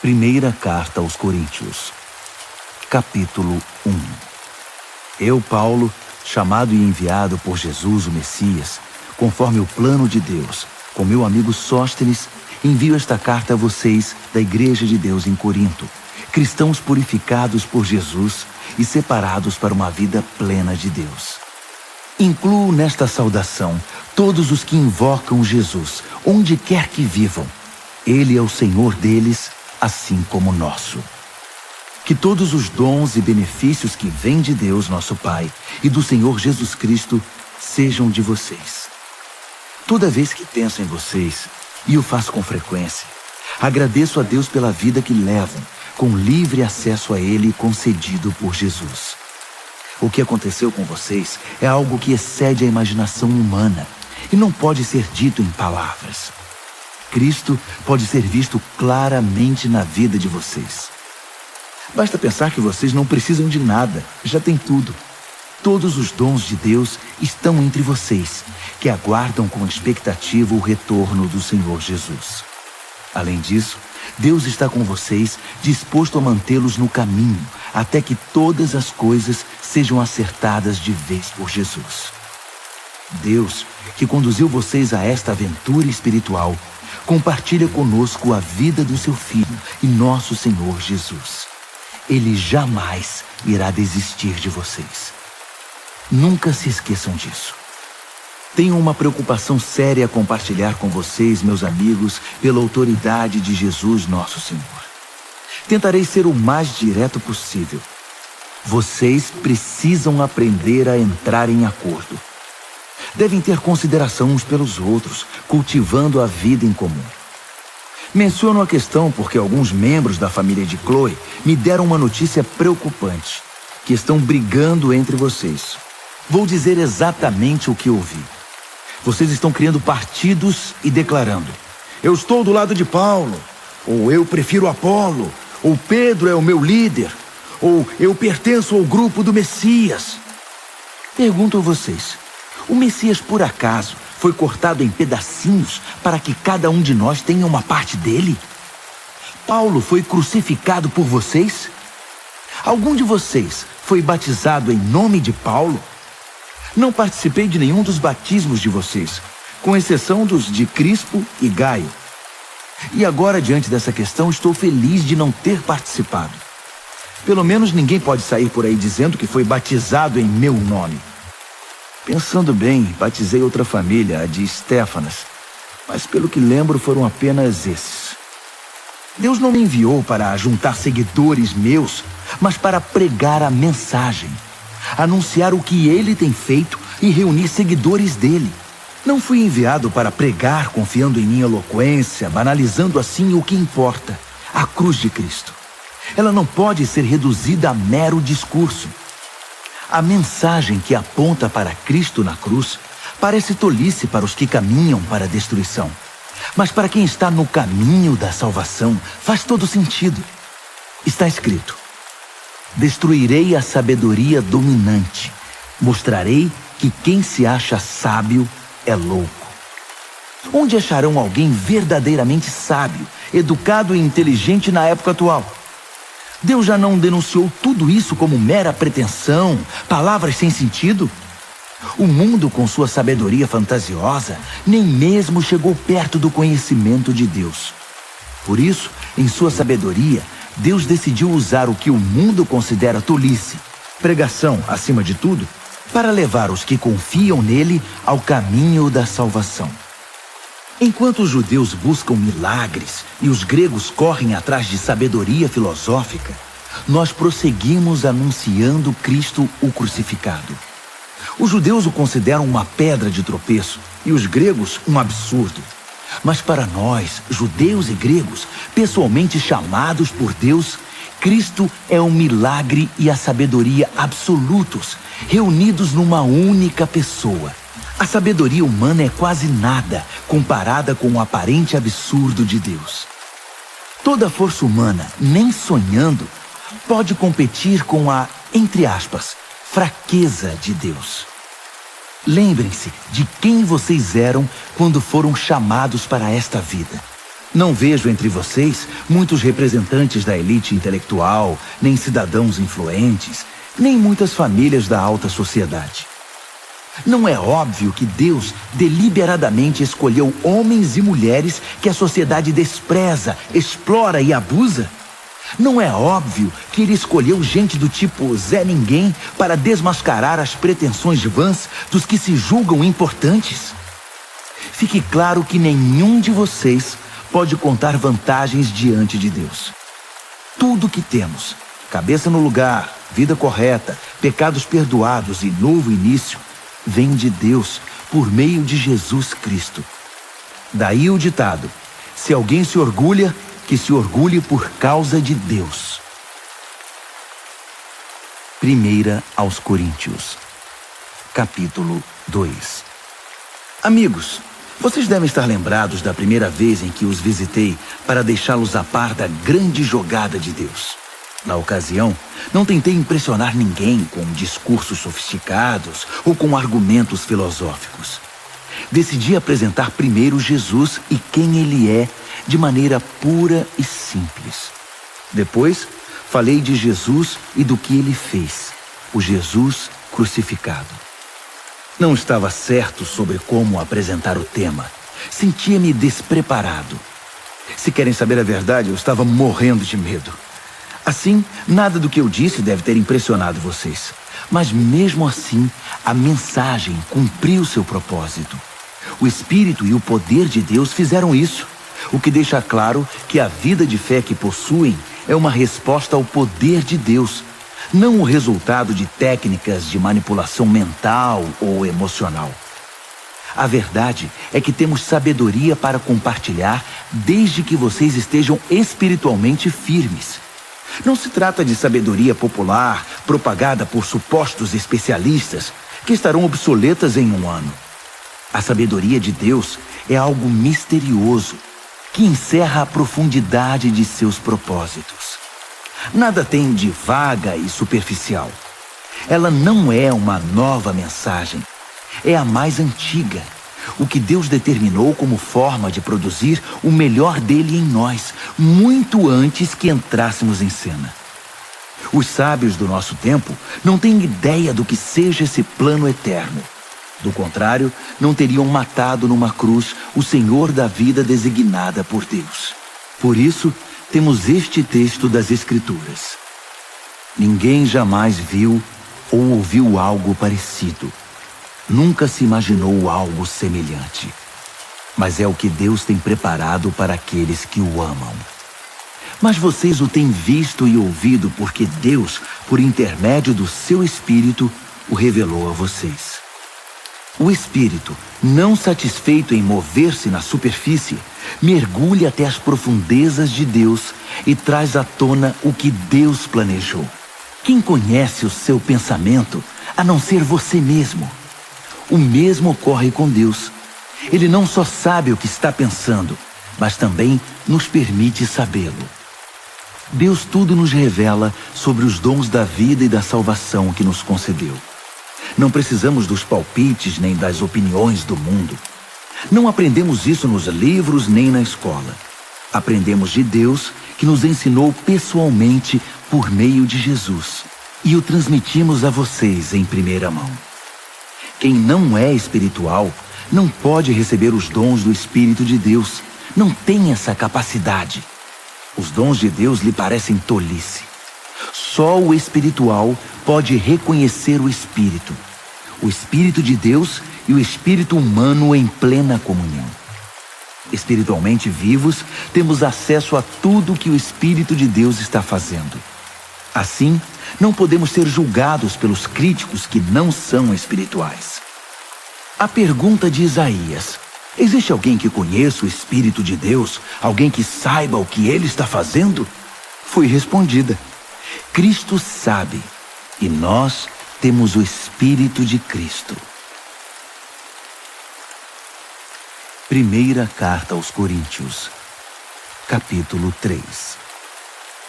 Primeira carta aos Coríntios, capítulo 1. Eu, Paulo, chamado e enviado por Jesus, o Messias, conforme o plano de Deus, com meu amigo Sóstenes, envio esta carta a vocês da Igreja de Deus em Corinto, cristãos purificados por Jesus e separados para uma vida plena de Deus. Incluo nesta saudação todos os que invocam Jesus, onde quer que vivam. Ele é o Senhor deles, assim como o nosso. Que todos os dons e benefícios que vêm de Deus, nosso Pai, e do Senhor Jesus Cristo, sejam de vocês. Toda vez que penso em vocês, e o faço com frequência, agradeço a Deus pela vida que levam, com livre acesso a Ele concedido por Jesus. O que aconteceu com vocês é algo que excede a imaginação humana e não pode ser dito em palavras. Cristo pode ser visto claramente na vida de vocês. Basta pensar que vocês não precisam de nada, já têm tudo. Todos os dons de Deus estão entre vocês, que aguardam com expectativa o retorno do Senhor Jesus. Além disso, Deus está com vocês, disposto a mantê-los no caminho, até que todas as coisas sejam acertadas de vez por Jesus. Deus, que conduziu vocês a esta aventura espiritual, compartilha conosco a vida do seu Filho e nosso Senhor Jesus. Ele jamais irá desistir de vocês. Nunca se esqueçam disso. Tenho uma preocupação séria a compartilhar com vocês, meus amigos, pela autoridade de Jesus, nosso Senhor. Tentarei ser o mais direto possível. Vocês precisam aprender a entrar em acordo. Devem ter consideração uns pelos outros, cultivando a vida em comum. Menciono a questão porque alguns membros da família de Chloe me deram uma notícia preocupante, que estão brigando entre vocês. Vou dizer exatamente o que ouvi. Vocês estão criando partidos e declarando: eu estou do lado de Paulo, ou eu prefiro Apolo, ou Pedro é o meu líder, ou eu pertenço ao grupo do Messias. Pergunto a vocês, o Messias por acaso foi cortado em pedacinhos para que cada um de nós tenha uma parte dele? Paulo foi crucificado por vocês? Algum de vocês foi batizado em nome de Paulo? Não participei de nenhum dos batismos de vocês, com exceção dos de Crispo e Gaio. E agora, diante dessa questão, estou feliz de não ter participado. Pelo menos ninguém pode sair por aí dizendo que foi batizado em meu nome. Pensando bem, batizei outra família, a de Estéfanas, mas pelo que lembro foram apenas esses. Deus não me enviou para juntar seguidores meus, mas para pregar a mensagem, anunciar o que Ele tem feito e reunir seguidores dele. Não fui enviado para pregar confiando em minha eloquência, banalizando assim o que importa, a cruz de Cristo. Ela não pode ser reduzida a mero discurso. A mensagem que aponta para Cristo na cruz parece tolice para os que caminham para a destruição. Mas para quem está no caminho da salvação, faz todo sentido. Está escrito: destruirei a sabedoria dominante. Mostrarei que quem se acha sábio é louco. Onde acharão alguém verdadeiramente sábio, educado e inteligente na época atual? Deus já não denunciou tudo isso como mera pretensão, palavras sem sentido? O mundo, com sua sabedoria fantasiosa, nem mesmo chegou perto do conhecimento de Deus. Por isso, em sua sabedoria, Deus decidiu usar o que o mundo considera tolice, pregação acima de tudo, para levar os que confiam nele ao caminho da salvação. Enquanto os judeus buscam milagres e os gregos correm atrás de sabedoria filosófica, nós prosseguimos anunciando Cristo o crucificado. Os judeus o consideram uma pedra de tropeço e os gregos um absurdo. Mas para nós, judeus e gregos, pessoalmente chamados por Deus, Cristo é um milagre e a sabedoria absolutos, reunidos numa única pessoa. A sabedoria humana é quase nada comparada com o aparente absurdo de Deus. Toda força humana, nem sonhando, pode competir com a, entre aspas, fraqueza de Deus. Lembrem-se de quem vocês eram quando foram chamados para esta vida. Não vejo entre vocês muitos representantes da elite intelectual, nem cidadãos influentes, nem muitas famílias da alta sociedade. Não é óbvio que Deus deliberadamente escolheu homens e mulheres que a sociedade despreza, explora e abusa? Não é óbvio que Ele escolheu gente do tipo Zé Ninguém para desmascarar as pretensões vãs dos que se julgam importantes? Fique claro que nenhum de vocês pode contar vantagens diante de Deus. Tudo que temos, cabeça no lugar, vida correta, pecados perdoados e novo início, vem de Deus por meio de Jesus Cristo. Daí o ditado: se alguém se orgulha, que se orgulhe por causa de Deus. 1 aos Coríntios, capítulo 2. Amigos, vocês devem estar lembrados da primeira vez em que os visitei para deixá-los a par da grande jogada de Deus. Na ocasião, não tentei impressionar ninguém com discursos sofisticados ou com argumentos filosóficos. Decidi apresentar primeiro Jesus e quem Ele é, de maneira pura e simples. Depois, falei de Jesus e do que Ele fez, o Jesus crucificado. Não estava certo sobre como apresentar o tema. Sentia-me despreparado. Se querem saber a verdade, eu estava morrendo de medo. Assim, nada do que eu disse deve ter impressionado vocês. Mas mesmo assim, a mensagem cumpriu seu propósito. O Espírito e o poder de Deus fizeram isso, o que deixa claro que a vida de fé que possuem é uma resposta ao poder de Deus, não o resultado de técnicas de manipulação mental ou emocional. A verdade é que temos sabedoria para compartilhar desde que vocês estejam espiritualmente firmes. Não se trata de sabedoria popular, propagada por supostos especialistas, que estarão obsoletas em um ano. A sabedoria de Deus é algo misterioso, que encerra a profundidade de seus propósitos. Nada tem de vaga e superficial. Ela não é uma nova mensagem, é a mais antiga. O que Deus determinou como forma de produzir o melhor dele em nós, muito antes que entrássemos em cena. Os sábios do nosso tempo não têm ideia do que seja esse plano eterno. Do contrário, não teriam matado numa cruz o Senhor da vida designada por Deus. Por isso, temos este texto das Escrituras: ninguém jamais viu ou ouviu algo parecido. Nunca se imaginou algo semelhante. Mas é o que Deus tem preparado para aqueles que o amam. Mas vocês o têm visto e ouvido porque Deus, por intermédio do seu Espírito, o revelou a vocês. O Espírito, não satisfeito em mover-se na superfície, mergulha até as profundezas de Deus e traz à tona o que Deus planejou. Quem conhece o seu pensamento, a não ser você mesmo? O mesmo ocorre com Deus. Ele não só sabe o que está pensando, mas também nos permite sabê-lo. Deus tudo nos revela sobre os dons da vida e da salvação que nos concedeu. Não precisamos dos palpites nem das opiniões do mundo. Não aprendemos isso nos livros nem na escola. Aprendemos de Deus, que nos ensinou pessoalmente por meio de Jesus, e o transmitimos a vocês em primeira mão. Quem não é espiritual não pode receber os dons do Espírito de Deus. Não tem essa capacidade. Os dons de Deus lhe parecem tolice. Só o espiritual pode reconhecer o Espírito. O Espírito de Deus e o espírito humano em plena comunhão. Espiritualmente vivos, temos acesso a tudo que o Espírito de Deus está fazendo. Assim, não podemos ser julgados pelos críticos que não são espirituais. A pergunta de Isaías: existe alguém que conheça o Espírito de Deus? Alguém que saiba o que ele está fazendo? Foi respondida: Cristo sabe, e nós temos o Espírito de Cristo. Primeira Carta aos Coríntios, capítulo 3.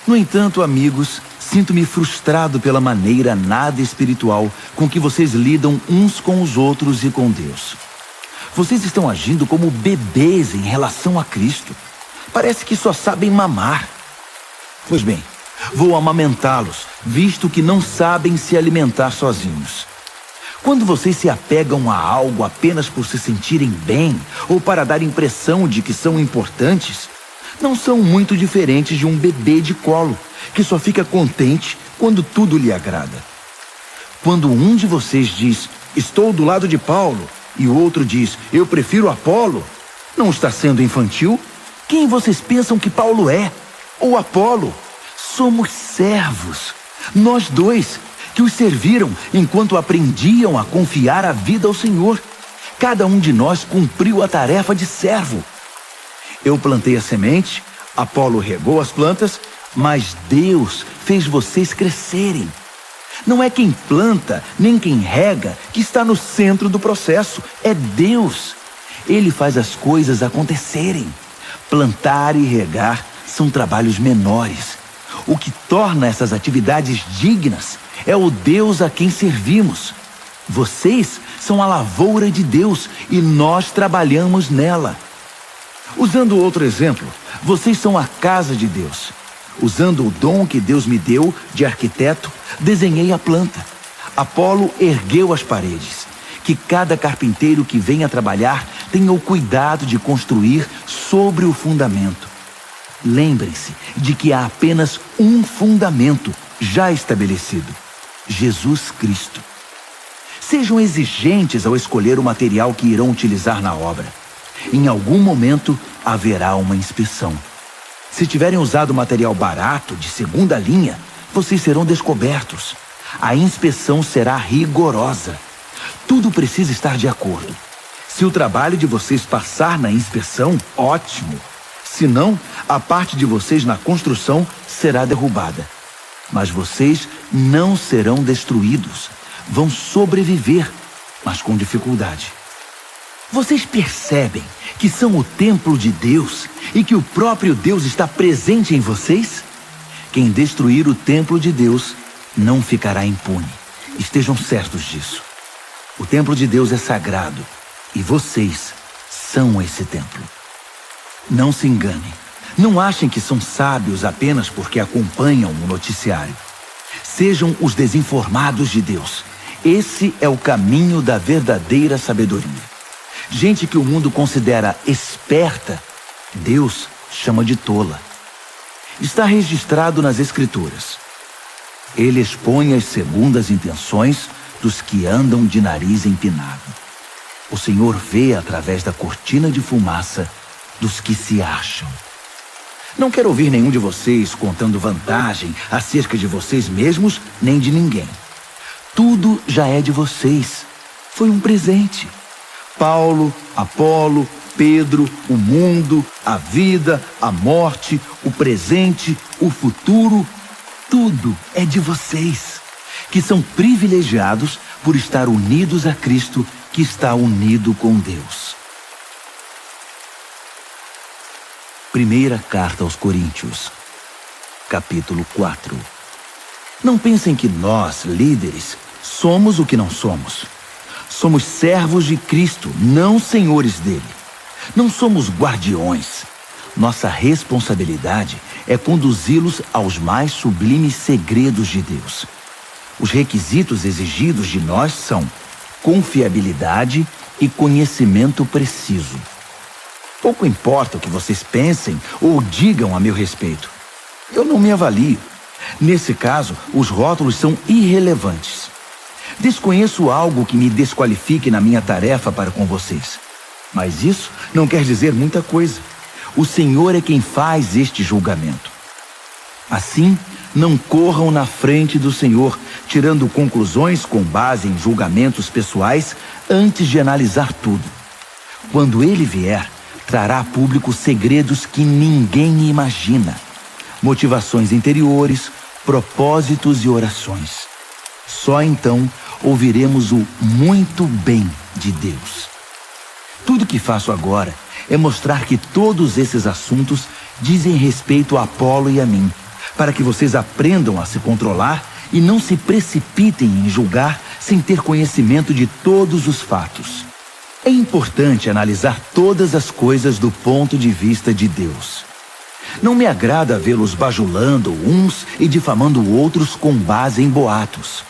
No entanto, amigos, sinto-me frustrado pela maneira nada espiritual com que vocês lidam uns com os outros e com Deus. Vocês estão agindo como bebês em relação a Cristo. Parece que só sabem mamar. Pois bem, vou amamentá-los, visto que não sabem se alimentar sozinhos. Quando vocês se apegam a algo apenas por se sentirem bem ou para dar impressão de que são importantes, não são muito diferentes de um bebê de colo, que só fica contente quando tudo lhe agrada. Quando um de vocês diz, estou do lado de Paulo, e o outro diz, eu prefiro Apolo, não está sendo infantil? Quem vocês pensam que Paulo é? Ou Apolo? Somos servos. Nós dois, que os serviram enquanto aprendiam a confiar a vida ao Senhor. Cada um de nós cumpriu a tarefa de servo. Eu plantei a semente, Apolo regou as plantas, mas Deus fez vocês crescerem. Não é quem planta, nem quem rega, que está no centro do processo. É Deus. Ele faz as coisas acontecerem. Plantar e regar são trabalhos menores. O que torna essas atividades dignas é o Deus a quem servimos. Vocês são a lavoura de Deus e nós trabalhamos nela. Usando outro exemplo, vocês são a casa de Deus. Usando o dom que Deus me deu de arquiteto, desenhei a planta. Apolo ergueu as paredes. Que cada carpinteiro que venha trabalhar tenha o cuidado de construir sobre o fundamento. Lembrem-se de que há apenas um fundamento já estabelecido: Jesus Cristo. Sejam exigentes ao escolher o material que irão utilizar na obra. Em algum momento haverá uma inspeção. Se tiverem usado material barato, de segunda linha, vocês serão descobertos. A inspeção será rigorosa. Tudo precisa estar de acordo. Se o trabalho de vocês passar na inspeção, ótimo. Se não, a parte de vocês na construção será derrubada. Mas vocês não serão destruídos. Vão sobreviver, mas com dificuldade. Vocês percebem que são o templo de Deus e que o próprio Deus está presente em vocês? Quem destruir o templo de Deus não ficará impune. Estejam certos disso. O templo de Deus é sagrado e vocês são esse templo. Não se enganem. Não achem que são sábios apenas porque acompanham o noticiário. Sejam os desinformados de Deus. Esse é o caminho da verdadeira sabedoria. Gente que o mundo considera esperta, Deus chama de tola. Está registrado nas Escrituras. Ele expõe as segundas intenções dos que andam de nariz empinado. O Senhor vê através da cortina de fumaça dos que se acham. Não quero ouvir nenhum de vocês contando vantagem acerca de vocês mesmos, nem de ninguém. Tudo já é de vocês. Foi um presente. Paulo, Apolo, Pedro, o mundo, a vida, a morte, o presente, o futuro, tudo é de vocês, que são privilegiados por estar unidos a Cristo, que está unido com Deus. Primeira carta aos Coríntios, capítulo 4. Não pensem que nós, líderes, somos o que não somos. Somos servos de Cristo, não senhores dele. Não somos guardiões. Nossa responsabilidade é conduzi-los aos mais sublimes segredos de Deus. Os requisitos exigidos de nós são confiabilidade e conhecimento preciso. Pouco importa o que vocês pensem ou digam a meu respeito. Eu não me avalio. Nesse caso, os rótulos são irrelevantes. Desconheço algo que me desqualifique na minha tarefa para com vocês. Mas isso não quer dizer muita coisa. O Senhor é quem faz este julgamento. Assim, não corram na frente do Senhor, tirando conclusões com base em julgamentos pessoais antes de analisar tudo. Quando ele vier, trará a público segredos que ninguém imagina. Motivações interiores, propósitos e orações. Só então ouviremos o muito bem de Deus. Tudo que faço agora é mostrar que todos esses assuntos dizem respeito a Apolo e a mim, para que vocês aprendam a se controlar e não se precipitem em julgar sem ter conhecimento de todos os fatos. É importante analisar todas as coisas do ponto de vista de Deus. Não me agrada vê-los bajulando uns e difamando outros com base em boatos.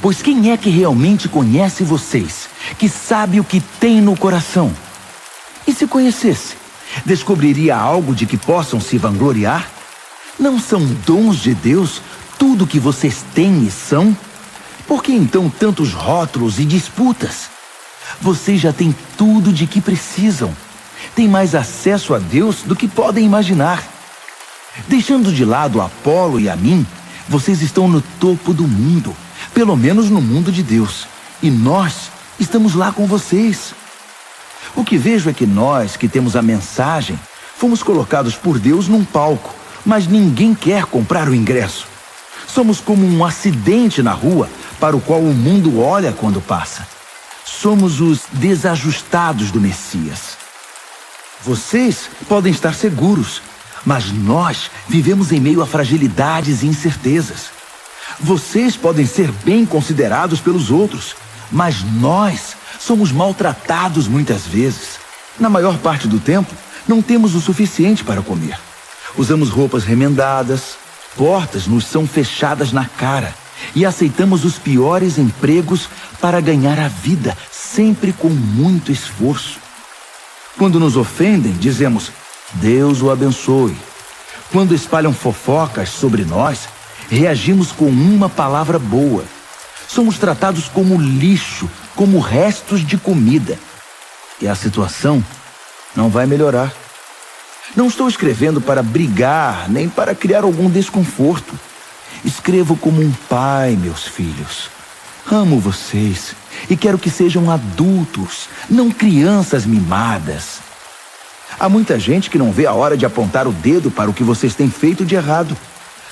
Pois quem é que realmente conhece vocês, que sabe o que tem no coração? E se conhecesse, descobriria algo de que possam se vangloriar? Não são dons de Deus tudo que vocês têm e são? Por que então tantos rótulos e disputas? Vocês já têm tudo de que precisam. Têm mais acesso a Deus do que podem imaginar. Deixando de lado Apolo e a mim, vocês estão no topo do mundo, pelo menos no mundo de Deus. E nós estamos lá com vocês. O que vejo é que nós, que temos a mensagem, fomos colocados por Deus num palco, mas ninguém quer comprar o ingresso. Somos como um acidente na rua para o qual o mundo olha quando passa. Somos os desajustados do Messias. Vocês podem estar seguros, mas nós vivemos em meio a fragilidades e incertezas. Vocês podem ser bem considerados pelos outros, mas nós somos maltratados muitas vezes. Na maior parte do tempo, não temos o suficiente para comer. Usamos roupas remendadas, portas nos são fechadas na cara e aceitamos os piores empregos para ganhar a vida, sempre com muito esforço. Quando nos ofendem, dizemos, Deus o abençoe. Quando espalham fofocas sobre nós, reagimos com uma palavra boa. Somos tratados como lixo, como restos de comida. E a situação não vai melhorar. Não estou escrevendo para brigar, nem para criar algum desconforto. Escrevo como um pai, meus filhos. Amo vocês e quero que sejam adultos, não crianças mimadas. Há muita gente que não vê a hora de apontar o dedo para o que vocês têm feito de errado.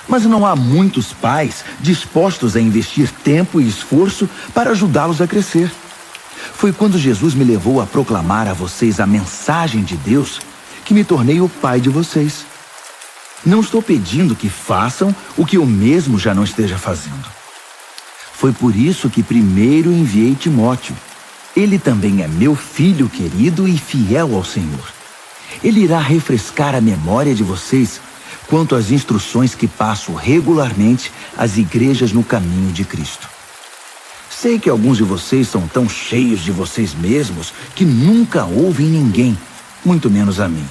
Mas não há muitos pais dispostos a investir tempo e esforço para ajudá-los a crescer. Foi quando Jesus me levou a proclamar a vocês a mensagem de Deus que me tornei o pai de vocês. Não estou pedindo que façam o que eu mesmo já não esteja fazendo. Foi por isso que primeiro enviei Timóteo. Ele também é meu filho querido e fiel ao Senhor. Ele irá refrescar a memória de vocês quanto às instruções que passo regularmente às igrejas no caminho de Cristo. Sei que alguns de vocês são tão cheios de vocês mesmos que nunca ouvem ninguém, muito menos a mim.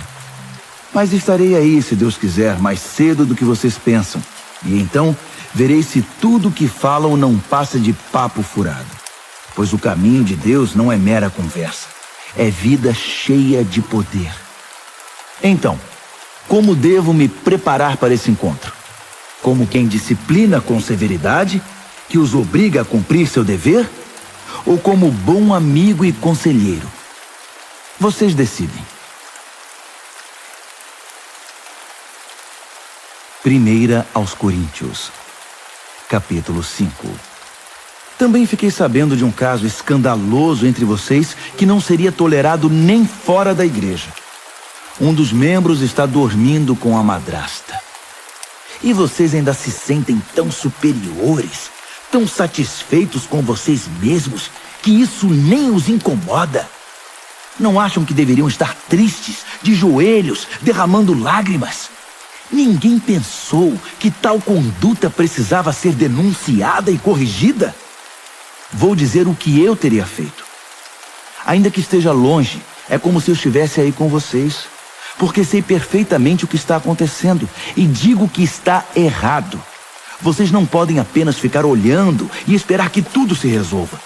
Mas estarei aí, se Deus quiser, mais cedo do que vocês pensam. E então verei se tudo o que falam não passa de papo furado. Pois o caminho de Deus não é mera conversa. É vida cheia de poder. Então, como devo me preparar para esse encontro? Como quem disciplina com severidade, que os obriga a cumprir seu dever? Ou como bom amigo e conselheiro? Vocês decidem. 1 aos Coríntios, capítulo 5. Também fiquei sabendo de um caso escandaloso entre vocês que não seria tolerado nem fora da igreja. Um dos membros está dormindo com a madrasta. E vocês ainda se sentem tão superiores, tão satisfeitos com vocês mesmos, que isso nem os incomoda. Não acham que deveriam estar tristes, de joelhos, derramando lágrimas? Ninguém pensou que tal conduta precisava ser denunciada e corrigida? Vou dizer o que eu teria feito. Ainda que esteja longe, é como se eu estivesse aí com vocês, porque sei perfeitamente o que está acontecendo e digo que está errado. Vocês não podem apenas ficar olhando e esperar que tudo se resolva.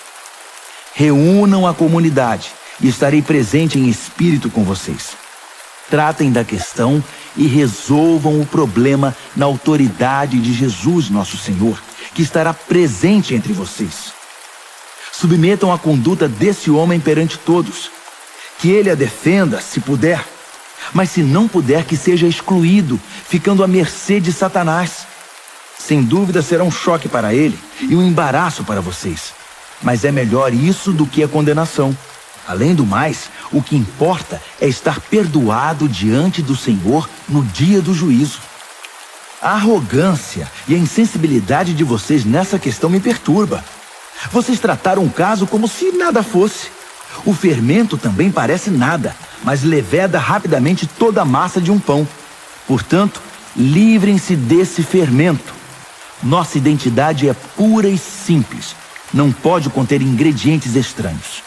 Reúnam a comunidade e estarei presente em espírito com vocês. Tratem da questão e resolvam o problema na autoridade de Jesus, nosso Senhor, que estará presente entre vocês. Submetam a conduta desse homem perante todos. Que ele a defenda, se puder. Mas se não puder, que seja excluído, ficando à mercê de Satanás. Sem dúvida será um choque para ele e um embaraço para vocês. Mas é melhor isso do que a condenação. Além do mais, o que importa é estar perdoado diante do Senhor no dia do juízo. A arrogância e a insensibilidade de vocês nessa questão me perturba. Vocês trataram o caso como se nada fosse. O fermento também parece nada, mas leveda rapidamente toda a massa de um pão. Portanto, livrem-se desse fermento. Nossa identidade é pura e simples. Não pode conter ingredientes estranhos.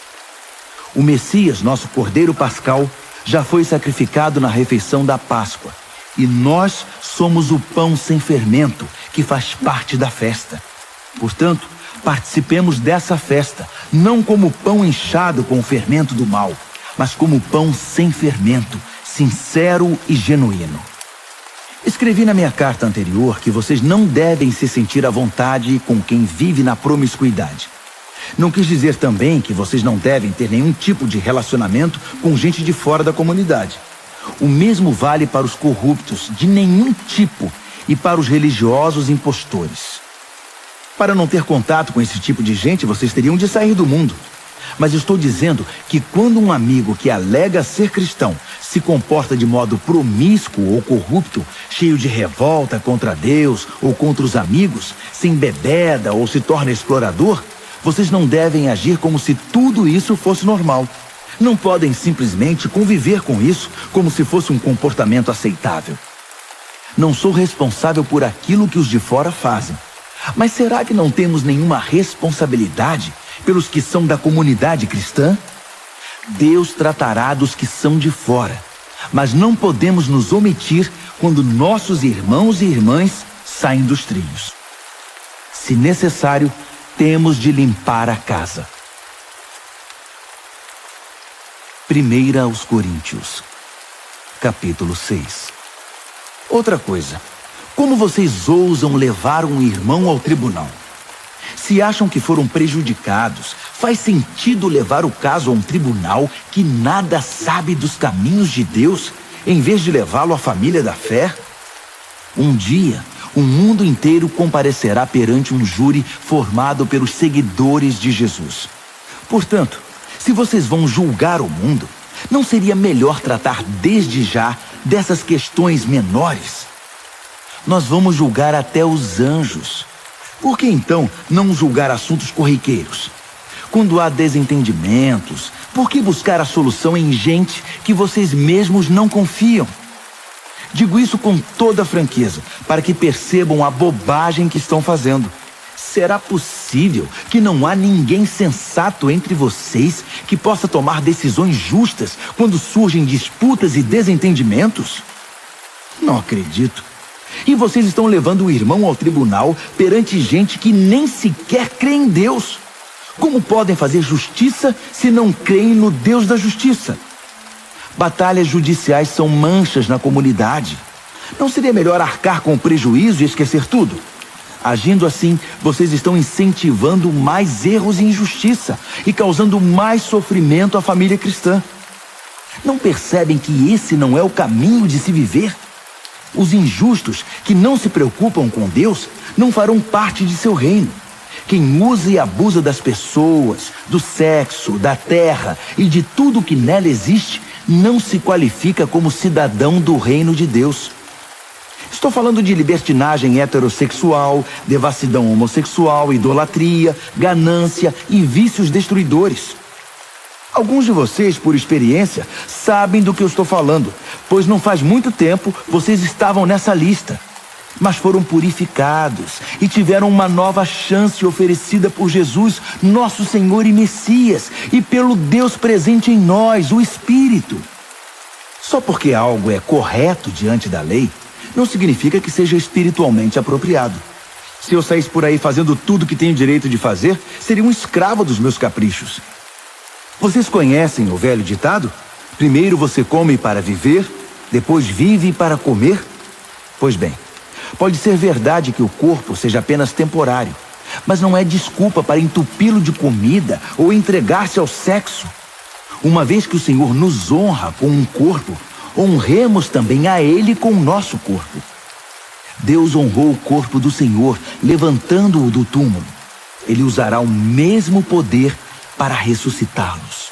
O Messias, nosso Cordeiro Pascal, já foi sacrificado na refeição da Páscoa. E nós somos o pão sem fermento, que faz parte da festa. Portanto, participemos dessa festa, não como pão inchado com o fermento do mal, mas como pão sem fermento, sincero e genuíno. Escrevi na minha carta anterior que vocês não devem se sentir à vontade com quem vive na promiscuidade. Não quis dizer também que vocês não devem ter nenhum tipo de relacionamento com gente de fora da comunidade. O mesmo vale para os corruptos, de nenhum tipo, e para os religiosos impostores. Para não ter contato com esse tipo de gente, vocês teriam de sair do mundo. Mas estou dizendo que quando um amigo que alega ser cristão se comporta de modo promíscuo ou corrupto, cheio de revolta contra Deus ou contra os amigos, se embebeda ou se torna explorador, vocês não devem agir como se tudo isso fosse normal. Não podem simplesmente conviver com isso como se fosse um comportamento aceitável. Não sou responsável por aquilo que os de fora fazem. Mas será que não temos nenhuma responsabilidade pelos que são da comunidade cristã? Deus tratará dos que são de fora, mas não podemos nos omitir quando nossos irmãos e irmãs saem dos trilhos. Se necessário, temos de limpar a casa. 1 aos Coríntios, capítulo 6. Outra coisa, como vocês ousam levar um irmão ao tribunal? Se acham que foram prejudicados, faz sentido levar o caso a um tribunal que nada sabe dos caminhos de Deus, em vez de levá-lo à família da fé? Um dia, o mundo inteiro comparecerá perante um júri formado pelos seguidores de Jesus. Portanto, se vocês vão julgar o mundo, não seria melhor tratar desde já dessas questões menores? Nós vamos julgar até os anjos. Por que então não julgar assuntos corriqueiros? Quando há desentendimentos, por que buscar a solução em gente que vocês mesmos não confiam? Digo isso com toda franqueza, para que percebam a bobagem que estão fazendo. Será possível que não há ninguém sensato entre vocês que possa tomar decisões justas quando surgem disputas e desentendimentos? Não acredito. E vocês estão levando o irmão ao tribunal perante gente que nem sequer crê em Deus. Como podem fazer justiça se não creem no Deus da justiça? Batalhas judiciais são manchas na comunidade. Não seria melhor arcar com o prejuízo e esquecer tudo? Agindo assim, vocês estão incentivando mais erros e injustiça e causando mais sofrimento à família cristã. Não percebem que esse não é o caminho de se viver? Os injustos que não se preocupam com Deus não farão parte de seu reino. Quem usa e abusa das pessoas, do sexo, da terra e de tudo que nela existe, não se qualifica como cidadão do reino de Deus. Estou falando de libertinagem heterossexual, devassidão homossexual, idolatria, ganância e vícios destruidores. Alguns de vocês, por experiência, sabem do que eu estou falando, pois não faz muito tempo vocês estavam nessa lista. Mas foram purificados e tiveram uma nova chance oferecida por Jesus, nosso Senhor e Messias, e pelo Deus presente em nós, o Espírito. Só porque algo é correto diante da lei, não significa que seja espiritualmente apropriado. Se eu saísse por aí fazendo tudo que tenho direito de fazer, seria um escravo dos meus caprichos. Vocês conhecem o velho ditado? Primeiro você come para viver, depois vive para comer? Pois bem, pode ser verdade que o corpo seja apenas temporário, mas não é desculpa para entupi-lo de comida ou entregar-se ao sexo. Uma vez que o Senhor nos honra com um corpo, honremos também a Ele com o nosso corpo. Deus honrou o corpo do Senhor, levantando-o do túmulo. Ele usará o mesmo poder para ressuscitá-los.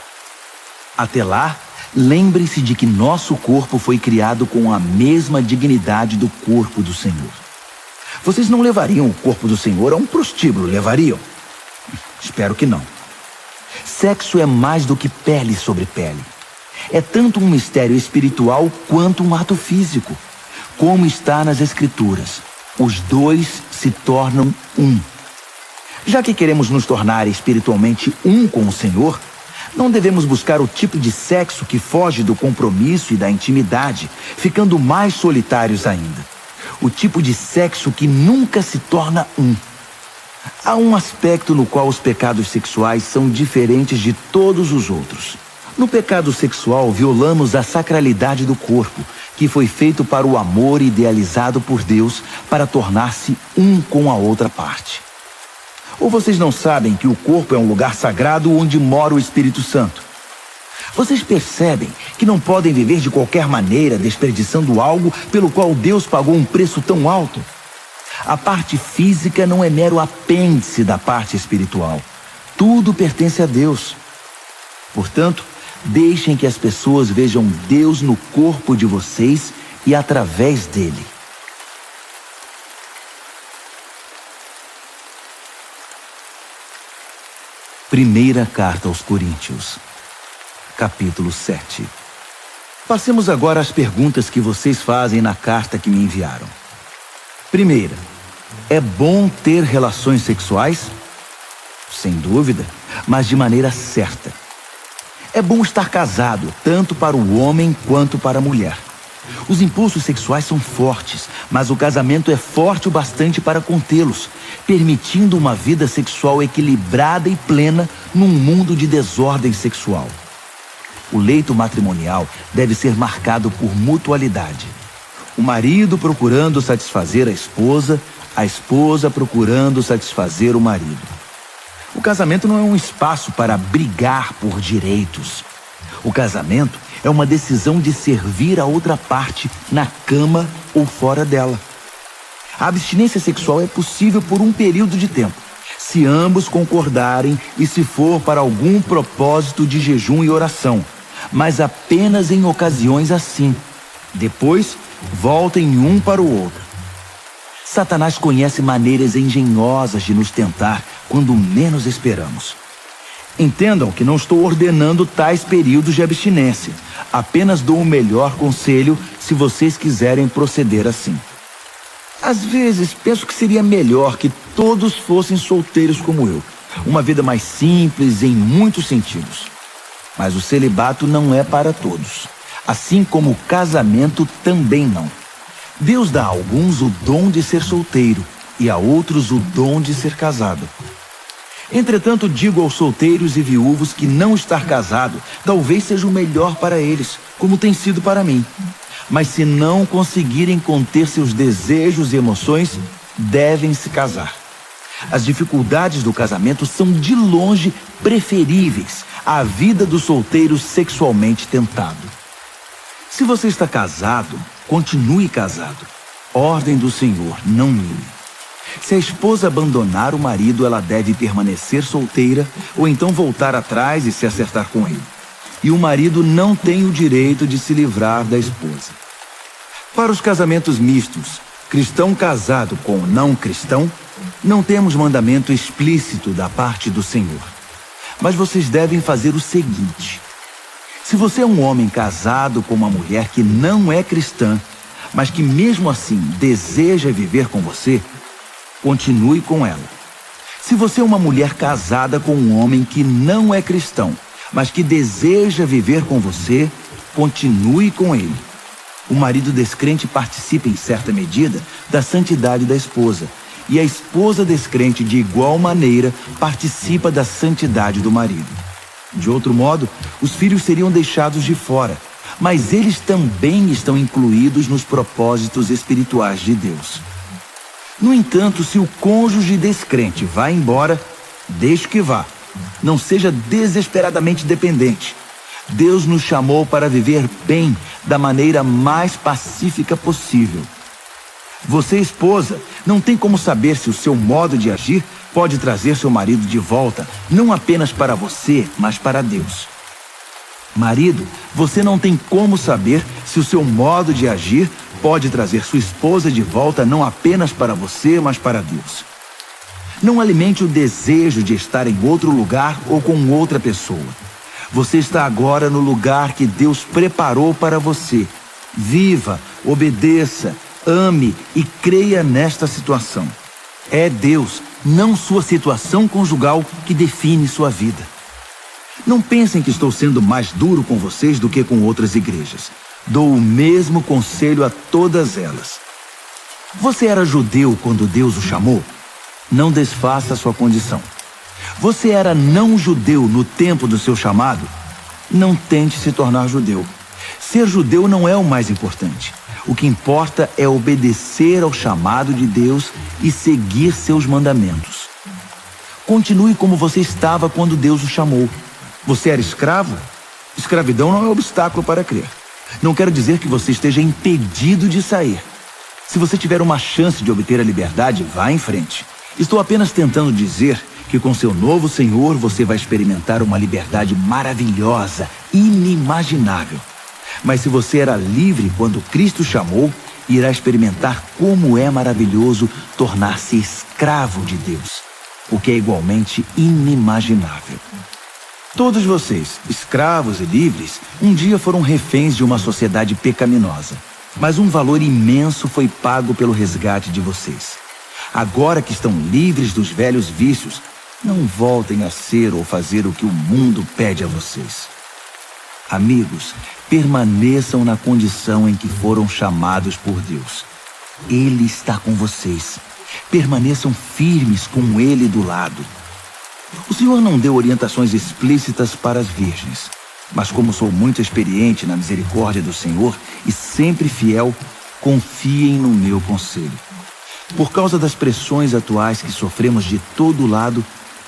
Até lá, lembrem-se de que nosso corpo foi criado com a mesma dignidade do corpo do Senhor. Vocês não levariam o corpo do Senhor a um prostíbulo, levariam? Espero que não. Sexo é mais do que pele sobre pele. É tanto um mistério espiritual quanto um ato físico. como está nas Escrituras: os dois se tornam um. Já que queremos nos tornar espiritualmente um com o Senhor, não devemos buscar o tipo de sexo que foge do compromisso e da intimidade, ficando mais solitários ainda. O tipo de sexo que nunca se torna um. Há um aspecto no qual os pecados sexuais são diferentes de todos os outros. No pecado sexual, violamos a sacralidade do corpo, que foi feito para o amor idealizado por Deus para tornar-se um com a outra parte. Ou vocês não sabem que o corpo é um lugar sagrado onde mora o Espírito Santo? Vocês percebem que não podem viver de qualquer maneira desperdiçando algo pelo qual Deus pagou um preço tão alto? A parte física não é mero apêndice da parte espiritual. Tudo pertence a Deus. Portanto, deixem que as pessoas vejam Deus no corpo de vocês e através dele. Primeira Carta aos Coríntios, capítulo 7. Passemos agora às perguntas que vocês fazem na carta que me enviaram. Primeira, é bom ter relações sexuais? Sem dúvida, mas de maneira certa. É bom estar casado, tanto para o homem quanto para a mulher. Os impulsos sexuais são fortes, mas o casamento é forte o bastante para contê-los, permitindo uma vida sexual equilibrada e plena num mundo de desordem sexual. O leito matrimonial deve ser marcado por mutualidade. O marido procurando satisfazer a esposa procurando satisfazer o marido. O casamento não é um espaço para brigar por direitos. O casamento é uma decisão de servir a outra parte na cama ou fora dela. A abstinência sexual é possível por um período de tempo, se ambos concordarem e se for para algum propósito de jejum e oração, mas apenas em ocasiões assim. Depois, voltem um para o outro. Satanás conhece maneiras engenhosas de nos tentar quando menos esperamos. Entendam que não estou ordenando tais períodos de abstinência. Apenas dou o melhor conselho se vocês quiserem proceder assim. Às vezes, penso que seria melhor que todos fossem solteiros como eu. Uma vida mais simples em muitos sentidos. Mas o celibato não é para todos. Assim como o casamento também não. Deus dá a alguns o dom de ser solteiro e a outros o dom de ser casado. Entretanto, digo aos solteiros e viúvos que não estar casado talvez seja o melhor para eles, como tem sido para mim. Mas se não conseguirem conter seus desejos e emoções, devem se casar. As dificuldades do casamento são de longe preferíveis à vida do solteiro sexualmente tentado. Se você está casado, continue casado. Ordem do Senhor, não mime. Se a esposa abandonar o marido, ela deve permanecer solteira ou então voltar atrás e se acertar com ele. E o marido não tem o direito de se livrar da esposa. Para os casamentos mistos, cristão casado com não cristão, não temos mandamento explícito da parte do Senhor. Mas vocês devem fazer o seguinte: se você é um homem casado com uma mulher que não é cristã, mas que mesmo assim deseja viver com você, continue com ela. Se você é uma mulher casada com um homem que não é cristão, mas que deseja viver com você, continue com ele. O marido descrente participa em certa medida da santidade da esposa, e a esposa descrente de igual maneira participa da santidade do marido. De outro modo, os filhos seriam deixados de fora, mas eles também estão incluídos nos propósitos espirituais de Deus. No entanto, se o cônjuge descrente vai embora, deixe que vá. Não seja desesperadamente dependente. Deus nos chamou para viver bem da maneira mais pacífica possível. Você, esposa, não tem como saber se o seu modo de agir pode trazer seu marido de volta, não apenas para você, mas para Deus. Marido, você não tem como saber se o seu modo de agir pode trazer sua esposa de volta não apenas para você, mas para Deus. Não alimente o desejo de estar em outro lugar ou com outra pessoa. Você está agora no lugar que Deus preparou para você. Viva, obedeça ame e creia nesta situação. É Deus, não sua situação conjugal, que define sua vida. Não pensem que estou sendo mais duro com vocês do que com outras igrejas. Dou o mesmo conselho a todas elas. Você era judeu quando Deus o chamou? Não desfaça sua condição. Você era não judeu no tempo do seu chamado? Não tente se tornar judeu. Ser judeu não é o mais importante. O que importa é obedecer ao chamado de Deus e seguir seus mandamentos. Continue como você estava quando Deus o chamou. Você era escravo? Escravidão não é obstáculo para crer. Não quero dizer que você esteja impedido de sair. Se você tiver uma chance de obter a liberdade, vá em frente. Estou apenas tentando dizer que com seu novo Senhor você vai experimentar uma liberdade maravilhosa, inimaginável. Mas se você era livre quando Cristo chamou, irá experimentar como é maravilhoso tornar-se escravo de Deus, o que é igualmente inimaginável. Todos vocês, escravos e livres, um dia foram reféns de uma sociedade pecaminosa. Mas um valor imenso foi pago pelo resgate de vocês. Agora que estão livres dos velhos vícios, não voltem a ser ou fazer o que o mundo pede a vocês. Amigos, permaneçam na condição em que foram chamados por Deus. Ele está com vocês. Permaneçam firmes com Ele do lado. O Senhor não deu orientações explícitas para as virgens, mas como sou muito experiente na misericórdia do Senhor e sempre fiel, confiem no meu conselho. Por causa das pressões atuais que sofremos de todo lado,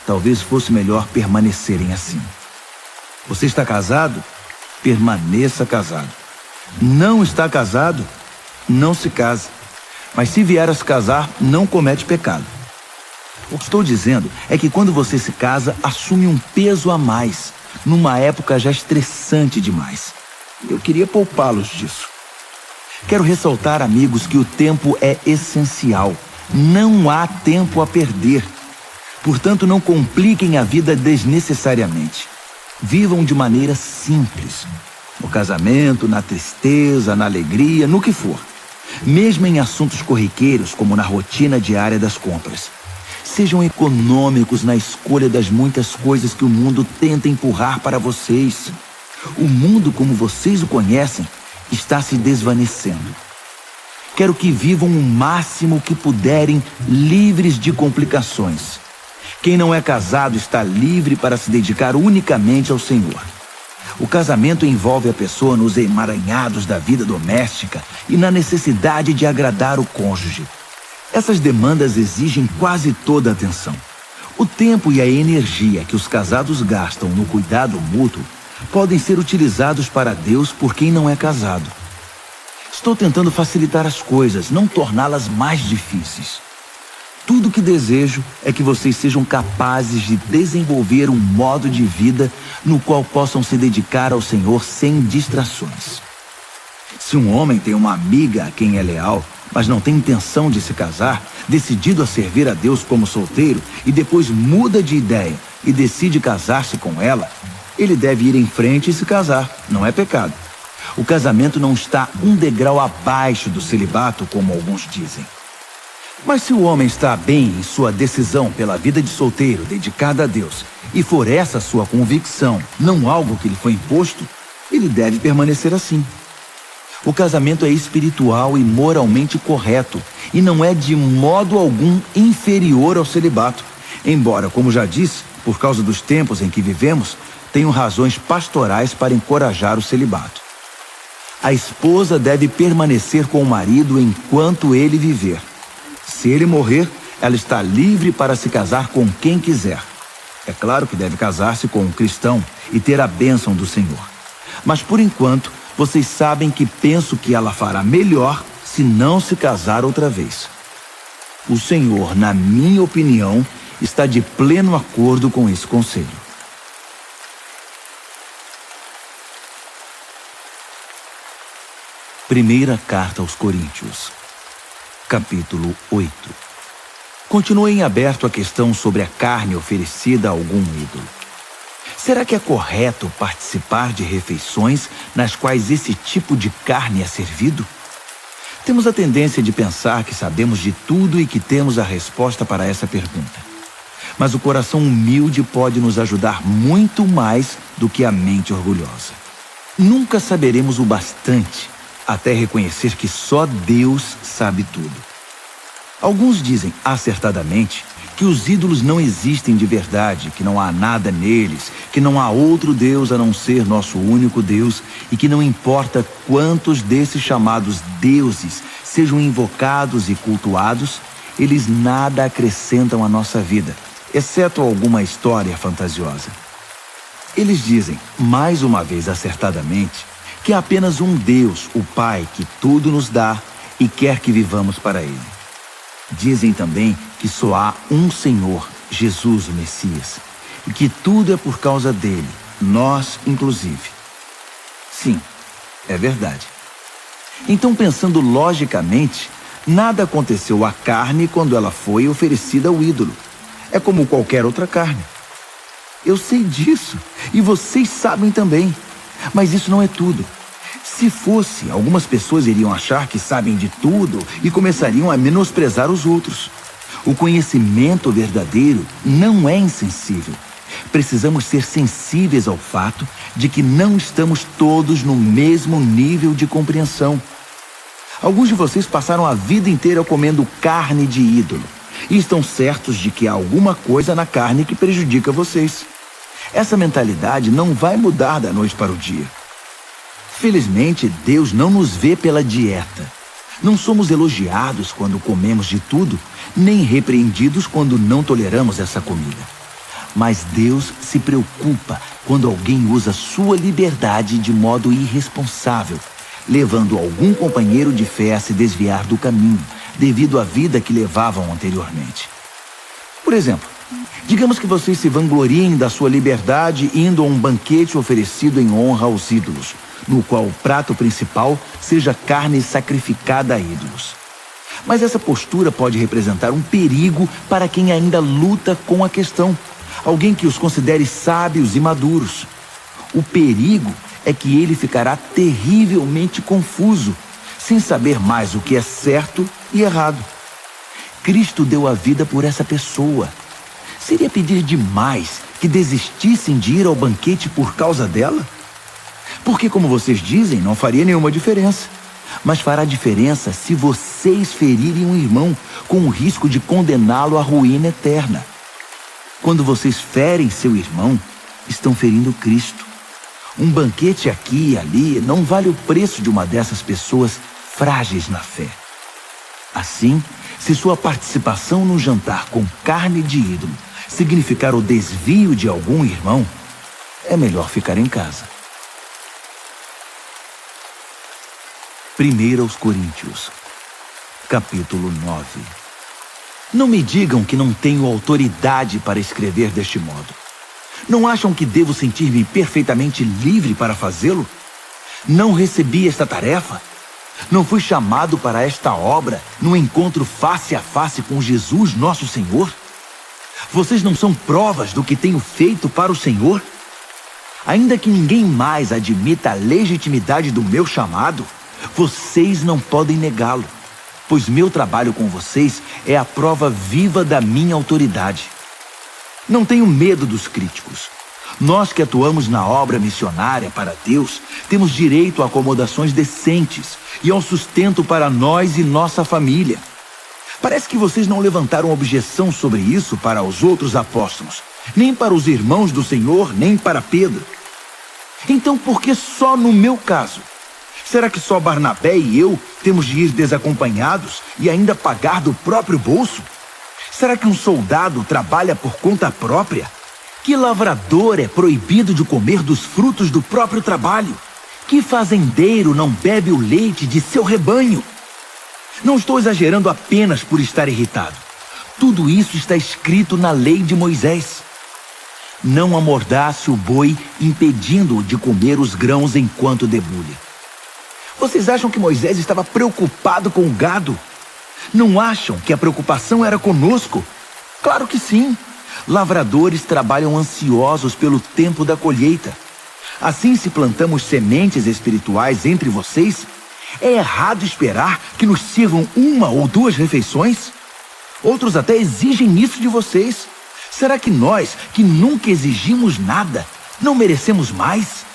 talvez fosse melhor permanecerem assim. Você está casado? Permaneça casado. Não está casado? Não se case. Mas se vier a se casar, não comete pecado. O que estou dizendo é que quando você se casa, assume um peso a mais, numa época já estressante demais. Eu queria poupá-los disso. Quero ressaltar, amigos, que o tempo é essencial. Não há tempo a perder. Portanto, não compliquem a vida desnecessariamente. Vivam de maneira simples. No casamento, na tristeza, na alegria, no que for. Mesmo em assuntos corriqueiros, como na rotina diária das compras. Sejam econômicos na escolha das muitas coisas que o mundo tenta empurrar para vocês. O mundo, como vocês o conhecem, está se desvanecendo. Quero que vivam o máximo que puderem, livres de complicações. Quem não é casado está livre para se dedicar unicamente ao Senhor. O casamento envolve a pessoa nos emaranhados da vida doméstica e na necessidade de agradar o cônjuge. Essas demandas exigem quase toda a atenção. O tempo e a energia que os casados gastam no cuidado mútuo podem ser utilizados para Deus por quem não é casado. Estou tentando facilitar as coisas, não torná-las mais difíceis. Tudo o que desejo é que vocês sejam capazes de desenvolver um modo de vida no qual possam se dedicar ao Senhor sem distrações. Se um homem tem uma amiga a quem é leal, mas não tem intenção de se casar, decidido a servir a Deus como solteiro, e depois muda de ideia e decide casar-se com ela, ele deve ir em frente e se casar, não é pecado. O casamento não está um degrau abaixo do celibato, como alguns dizem. Mas se o homem está bem em sua decisão pela vida de solteiro dedicada a Deus, e for essa sua convicção, não algo que lhe foi imposto, ele deve permanecer assim. O casamento é espiritual e moralmente correto, e não é de modo algum inferior ao celibato, embora, como já disse, por causa dos tempos em que vivemos, tenham razões pastorais para encorajar o celibato. A esposa deve permanecer com o marido enquanto ele viver. Se ele morrer, ela está livre para se casar com quem quiser. É claro que deve casar-se com um cristão e ter a bênção do Senhor. Mas por enquanto, vocês sabem que penso que ela fará melhor se não se casar outra vez. O Senhor, na minha opinião, está de pleno acordo com esse conselho. Primeira carta aos Coríntios, capítulo 8. Continua em aberto a questão sobre a carne oferecida a algum ídolo. Será que é correto participar de refeições nas quais esse tipo de carne é servido? Temos a tendência de pensar que sabemos de tudo e que temos a resposta para essa pergunta. Mas o coração humilde pode nos ajudar muito mais do que a mente orgulhosa. Nunca saberemos o bastante até reconhecer que só Deus sabe tudo. Alguns dizem acertadamente que os ídolos não existem de verdade, que não há nada neles, que não há outro Deus a não ser nosso único Deus e que não importa quantos desses chamados deuses sejam invocados e cultuados, eles nada acrescentam à nossa vida, exceto alguma história fantasiosa. Eles dizem, mais uma vez acertadamente, que há apenas um Deus, o Pai, que tudo nos dá e quer que vivamos para Ele. Dizem também que só há um Senhor, Jesus o Messias, e que tudo é por causa dele, nós inclusive. Sim, é verdade. Então, pensando logicamente, nada aconteceu à carne quando ela foi oferecida ao ídolo. É como qualquer outra carne. Eu sei disso, e vocês sabem também. Mas isso não é tudo. Se fosse, algumas pessoas iriam achar que sabem de tudo e começariam a menosprezar os outros. O conhecimento verdadeiro não é insensível. Precisamos ser sensíveis ao fato de que não estamos todos no mesmo nível de compreensão. Alguns de vocês passaram a vida inteira comendo carne de ídolo e estão certos de que há alguma coisa na carne que prejudica vocês. Essa mentalidade não vai mudar da noite para o dia. Felizmente, Deus não nos vê pela dieta. Não somos elogiados quando comemos de tudo, nem repreendidos quando não toleramos essa comida. Mas Deus se preocupa quando alguém usa sua liberdade de modo irresponsável, levando algum companheiro de fé a se desviar do caminho, devido à vida que levavam anteriormente. Por exemplo, digamos que vocês se vangloriem da sua liberdade indo a um banquete oferecido em honra aos ídolos, no qual o prato principal seja carne sacrificada a ídolos. Mas essa postura pode representar um perigo para quem ainda luta com a questão, alguém que os considere sábios e maduros. O perigo é que ele ficará terrivelmente confuso, sem saber mais o que é certo e errado. Cristo deu a vida por essa pessoa. Seria pedir demais que desistissem de ir ao banquete por causa dela? Porque, como vocês dizem, não faria nenhuma diferença. Mas fará diferença se vocês ferirem um irmão, com o risco de condená-lo à ruína eterna. Quando vocês ferem seu irmão, estão ferindo Cristo. Um banquete aqui e ali não vale o preço de uma dessas pessoas frágeis na fé. Assim, se sua participação no jantar com carne de ídolo significar o desvio de algum irmão, é melhor ficar em casa. 1 Coríntios, capítulo 9. Não me digam que não tenho autoridade para escrever deste modo. Não acham que devo sentir-me perfeitamente livre para fazê-lo? Não recebi esta tarefa? Não fui chamado para esta obra no encontro face a face com Jesus, nosso Senhor? Vocês não são provas do que tenho feito para o Senhor? Ainda que ninguém mais admita a legitimidade do meu chamado, vocês não podem negá-lo, pois meu trabalho com vocês é a prova viva da minha autoridade. Não tenho medo dos críticos. Nós que atuamos na obra missionária para Deus, temos direito a acomodações decentes e ao sustento para nós e nossa família. Parece que vocês não levantaram objeção sobre isso para os outros apóstolos, nem para os irmãos do Senhor, nem para Pedro. Então, por que só no meu caso? Será que só Barnabé e eu temos de ir desacompanhados e ainda pagar do próprio bolso? Será que um soldado trabalha por conta própria? Que lavrador é proibido de comer dos frutos do próprio trabalho? Que fazendeiro não bebe o leite de seu rebanho? Não estou exagerando apenas por estar irritado. Tudo isso está escrito na lei de Moisés. Não amordace o boi, impedindo-o de comer os grãos enquanto debulha. Vocês acham que Moisés estava preocupado com o gado? Não acham que a preocupação era conosco? Claro que sim. Lavradores trabalham ansiosos pelo tempo da colheita. Assim, se plantamos sementes espirituais entre vocês, É errado esperar que nos sirvam 1 ou 2 refeições? Outros até exigem isso de vocês. Será que nós, que nunca exigimos nada, não merecemos mais?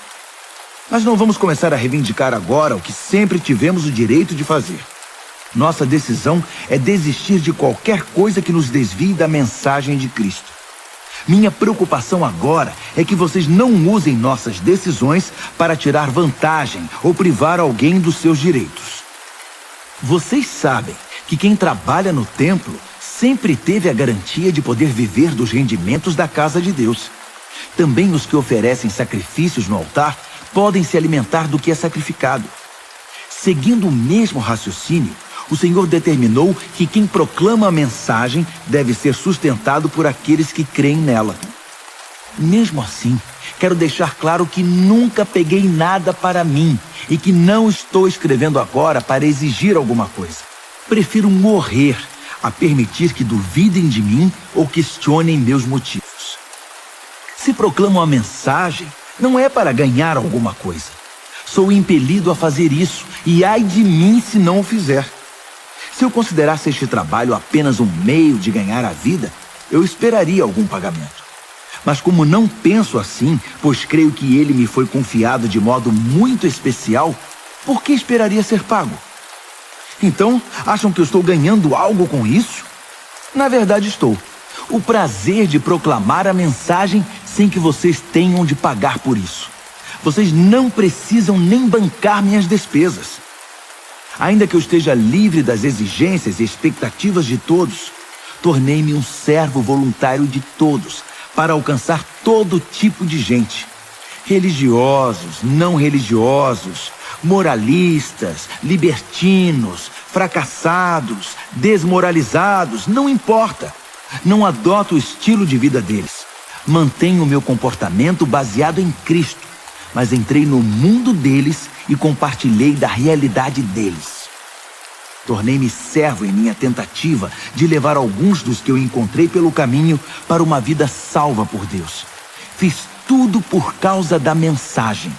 Mas não vamos começar a reivindicar agora o que sempre tivemos o direito de fazer. Nossa decisão é desistir de qualquer coisa que nos desvie da mensagem de Cristo. Minha preocupação agora é que vocês não usem nossas decisões para tirar vantagem ou privar alguém dos seus direitos. Vocês sabem que quem trabalha no templo sempre teve a garantia de poder viver dos rendimentos da casa de Deus. Também os que oferecem sacrifícios no altar podem se alimentar do que é sacrificado. Seguindo o mesmo raciocínio, o Senhor determinou que quem proclama a mensagem deve ser sustentado por aqueles que creem nela. Mesmo assim, quero deixar claro que nunca peguei nada para mim e que não estou escrevendo agora para exigir alguma coisa. Prefiro morrer a permitir que duvidem de mim ou questionem meus motivos. Se proclamo a mensagem, não é para ganhar alguma coisa. Sou impelido a fazer isso e ai de mim se não o fizer. Se eu considerasse este trabalho apenas um meio de ganhar a vida, eu esperaria algum pagamento. Mas como não penso assim, pois creio que ele me foi confiado de modo muito especial, por que esperaria ser pago? Então, acham que eu estou ganhando algo com isso? Na verdade estou. O prazer de proclamar a mensagem sem que vocês tenham de pagar por isso. Vocês não precisam nem bancar minhas despesas. Ainda que eu esteja livre das exigências e expectativas de todos, tornei-me um servo voluntário de todos, para alcançar todo tipo de gente. Religiosos, não religiosos, moralistas, libertinos, fracassados, desmoralizados, não importa. Não adoto o estilo de vida deles. Mantenho o meu comportamento baseado em Cristo, mas entrei no mundo deles e compartilhei da realidade deles. Tornei-me servo em minha tentativa de levar alguns dos que eu encontrei pelo caminho para uma vida salva por Deus. Fiz tudo por causa da mensagem.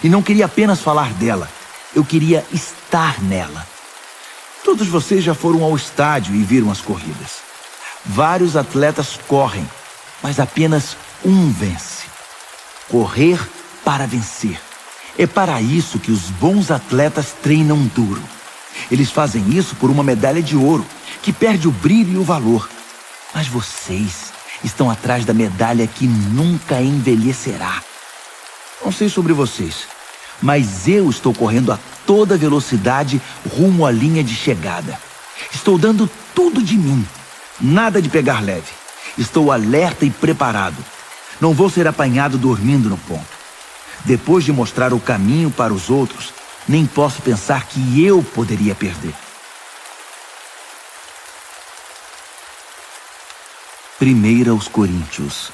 E não queria apenas falar dela, eu queria estar nela. Todos vocês já foram ao estádio e viram as corridas. Vários atletas correm, mas apenas um vence. Correr para vencer. É para isso que os bons atletas treinam duro. Eles fazem isso por uma medalha de ouro, que perde o brilho e o valor. Mas vocês estão atrás da medalha que nunca envelhecerá. Não sei sobre vocês, mas eu estou correndo a toda velocidade rumo à linha de chegada. Estou dando tudo de mim. Nada de pegar leve. Estou alerta e preparado. Não vou ser apanhado dormindo no ponto. Depois de mostrar o caminho para os outros, nem posso pensar que eu poderia perder. 1 aos Coríntios,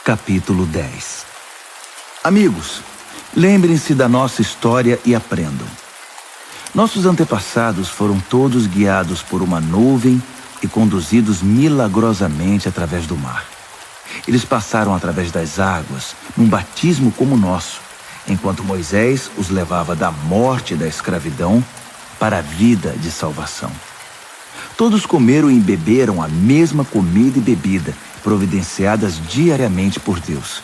capítulo 10. Amigos, lembrem-se da nossa história e aprendam. Nossos antepassados foram todos guiados por uma nuvem e conduzidos milagrosamente através do mar. Eles passaram através das águas, num batismo como o nosso, enquanto Moisés os levava da morte e da escravidão para a vida de salvação. Todos comeram e beberam a mesma comida e bebida, providenciadas diariamente por Deus.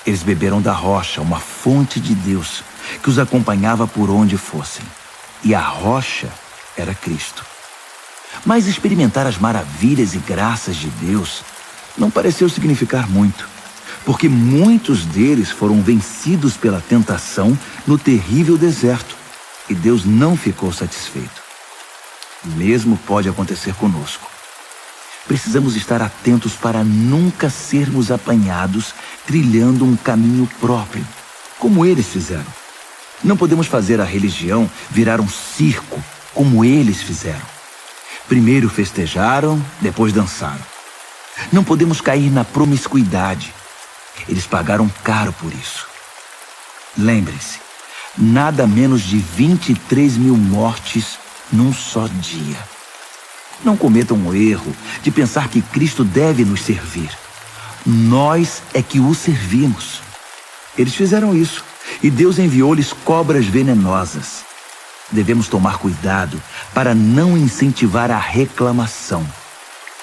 Eles beberam da rocha, uma fonte de Deus, que os acompanhava por onde fossem. E a rocha era Cristo. Mas experimentar as maravilhas e graças de Deus não pareceu significar muito, porque muitos deles foram vencidos pela tentação no terrível deserto, e Deus não ficou satisfeito. O mesmo pode acontecer conosco. Precisamos estar atentos para nunca sermos apanhados trilhando um caminho próprio, como eles fizeram. Não podemos fazer a religião virar um circo, como eles fizeram. Primeiro festejaram, depois dançaram. Não podemos cair na promiscuidade. Eles pagaram caro por isso. Lembrem-se, nada menos de 23 mil mortes num só dia. Não cometam o erro de pensar que Cristo deve nos servir. Nós é que o servimos. Eles fizeram isso, e Deus enviou-lhes cobras venenosas. Devemos tomar cuidado para não incentivar a reclamação.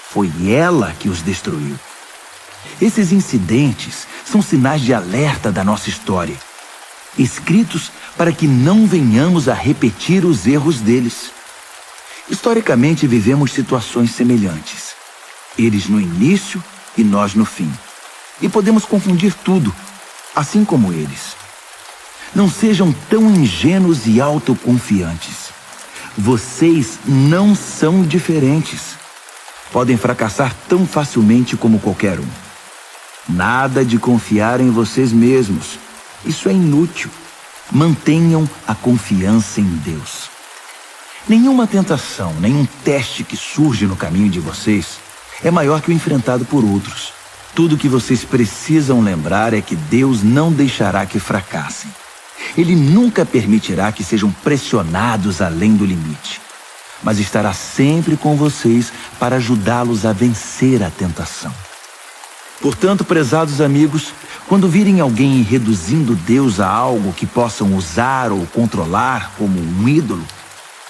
Foi ela que os destruiu. Esses incidentes são sinais de alerta da nossa história, escritos para que não venhamos a repetir os erros deles. Historicamente, vivemos situações semelhantes. Eles no início e nós no fim. E podemos confundir tudo, assim como eles. Não sejam tão ingênuos e autoconfiantes. Vocês não são diferentes. Podem fracassar tão facilmente como qualquer um. Nada de confiar em vocês mesmos. Isso é inútil. Mantenham a confiança em Deus. Nenhuma tentação, nenhum teste que surge no caminho de vocês é maior que o enfrentado por outros. Tudo que vocês precisam lembrar é que Deus não deixará que fracassem. Ele nunca permitirá que sejam pressionados além do limite, mas estará sempre com vocês para ajudá-los a vencer a tentação. Portanto, prezados amigos, quando virem alguém reduzindo Deus a algo que possam usar ou controlar como um ídolo,